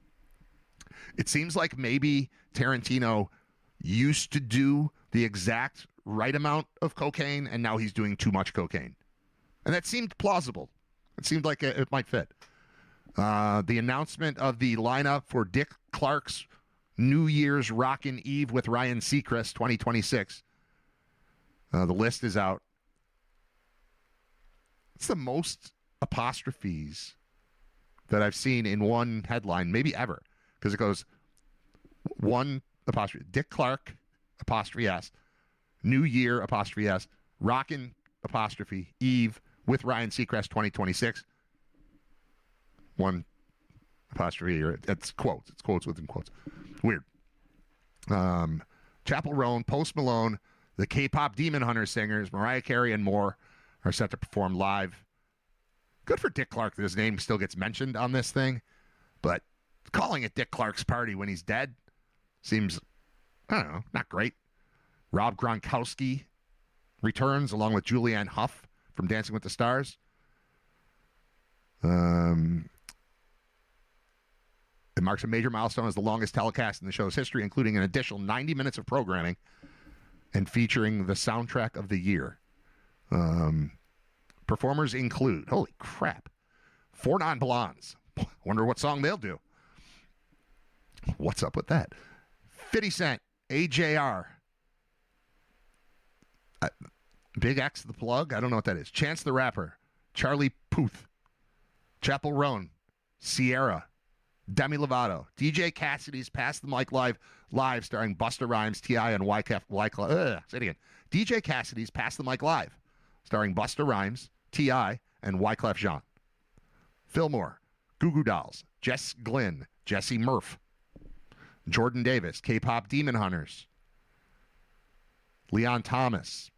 it seems like maybe Tarantino used to do the exact right amount of cocaine, and now he's doing too much cocaine. And that seemed plausible. It seemed like it might fit. The announcement of the lineup for Dick Clark's New Year's Rockin' Eve with Ryan Seacrest 2026. The list is out. It's the most apostrophes that I've seen in one headline, maybe ever. Because it goes one apostrophe, Dick Clark, apostrophe S, New Year, apostrophe S, Rockin', apostrophe, Eve, with Ryan Seacrest 2026. One apostrophe, or it's quotes. It's quotes within quotes. Weird. Chappell Roan, Post Malone, the K-pop Demon Hunter singers, Mariah Carey, and more are set to perform live. Good for Dick Clark that his name still gets mentioned on this thing, but calling it Dick Clark's party when he's dead seems, I don't know, not great. Rob Gronkowski returns along with Julianne Hough from Dancing with the Stars. It marks a major milestone as the longest telecast in the show's history, including an additional 90 minutes of programming and featuring the soundtrack of the year. Performers include, holy crap, 4 Non-Blondes. Wonder what song they'll do. What's up with that? 50 Cent, AJR, Big X the Plug, I don't know what that is. Chance the Rapper, Charlie Puth, Chappell Roan, Sierra, Demi Lovato, DJ Cassidy's Pass the Mic Live, starring Busta Rhymes, T.I., and Wyclef. Say it again. DJ Cassidy's Pass the Mic Live, starring Busta Rhymes, T.I., and Wyclef Jean. Fillmore, Goo Goo Dolls, Jess Glynn, Jesse Murph, Jordan Davis, K-Pop Demon Hunters, Leon Thomas,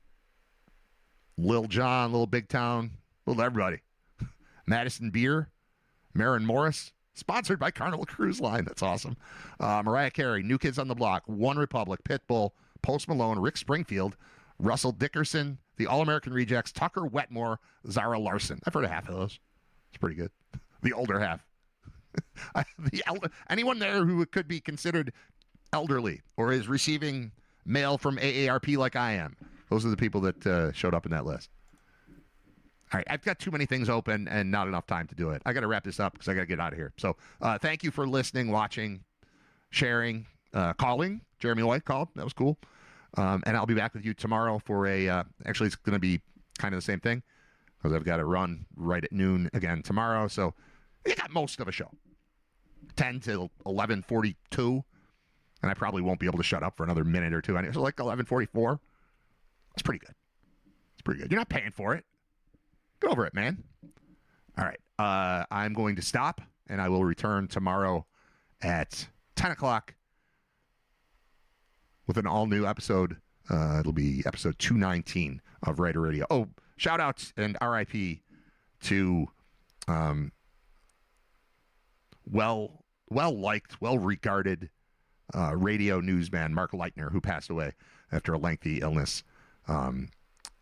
Lil Jon, Little Big Town, little everybody. Madison Beer, Maren Morris, sponsored by Carnival Cruise Line. That's awesome. Mariah Carey, New Kids on the Block, One Republic, Pitbull, Post Malone, Rick Springfield, Russell Dickerson, the All-American Rejects, Tucker Wetmore, Zara Larson. I've heard of half of those. It's pretty good. The older half. Anyone there who could be considered elderly or is receiving mail from AARP like I am. Those are the people that showed up in that list. All right, I've got too many things open and not enough time to do it. I got to wrap this up because I got to get out of here. So thank you for listening, watching, sharing, calling. Jeremy White called. That was cool. And I'll be back with you tomorrow for actually it's going to be kind of the same thing because I've got to run right at noon again tomorrow. So I got most of a show. 10 to 11:42. And I probably won't be able to shut up for another minute or two. So like 11:44. It's pretty good. It's pretty good. You're not paying for it. Get over it, man. All right. I'm going to stop, and I will return tomorrow at 10 o'clock with an all-new episode. It'll be episode 219 of Writer Radio. Oh, shout-outs and RIP to well-liked, well-regarded radio newsman Mark Leitner, who passed away after a lengthy illness. I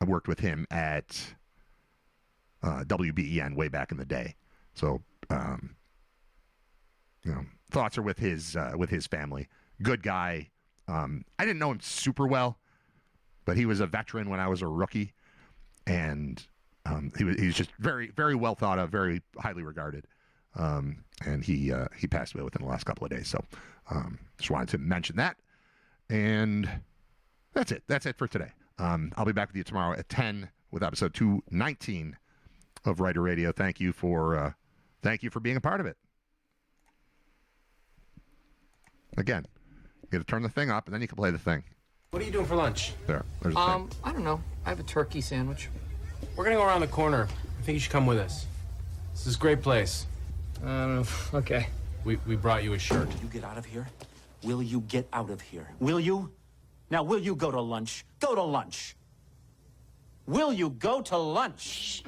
worked with him at WBEN way back in the day. So, thoughts are with his family. Good guy. I didn't know him super well, but he was a veteran when I was a rookie, and he was just very, very well thought of, very highly regarded. And he passed away within the last couple of days. So, just wanted to mention that. And that's it. That's it for today. I'll be back with you tomorrow at 10 with episode 219 of Writer Radio. Thank you for being a part of it. Again, you got to turn the thing up, and then you can play the thing. What are you doing for lunch? There's the thing. I don't know. I have a turkey sandwich. We're gonna go around the corner. I think you should come with us. This is a great place. Okay. We brought you a shirt. Will you get out of here? Will you get out of here? Will you? Now, will you go to lunch? Go to lunch. Will you go to lunch?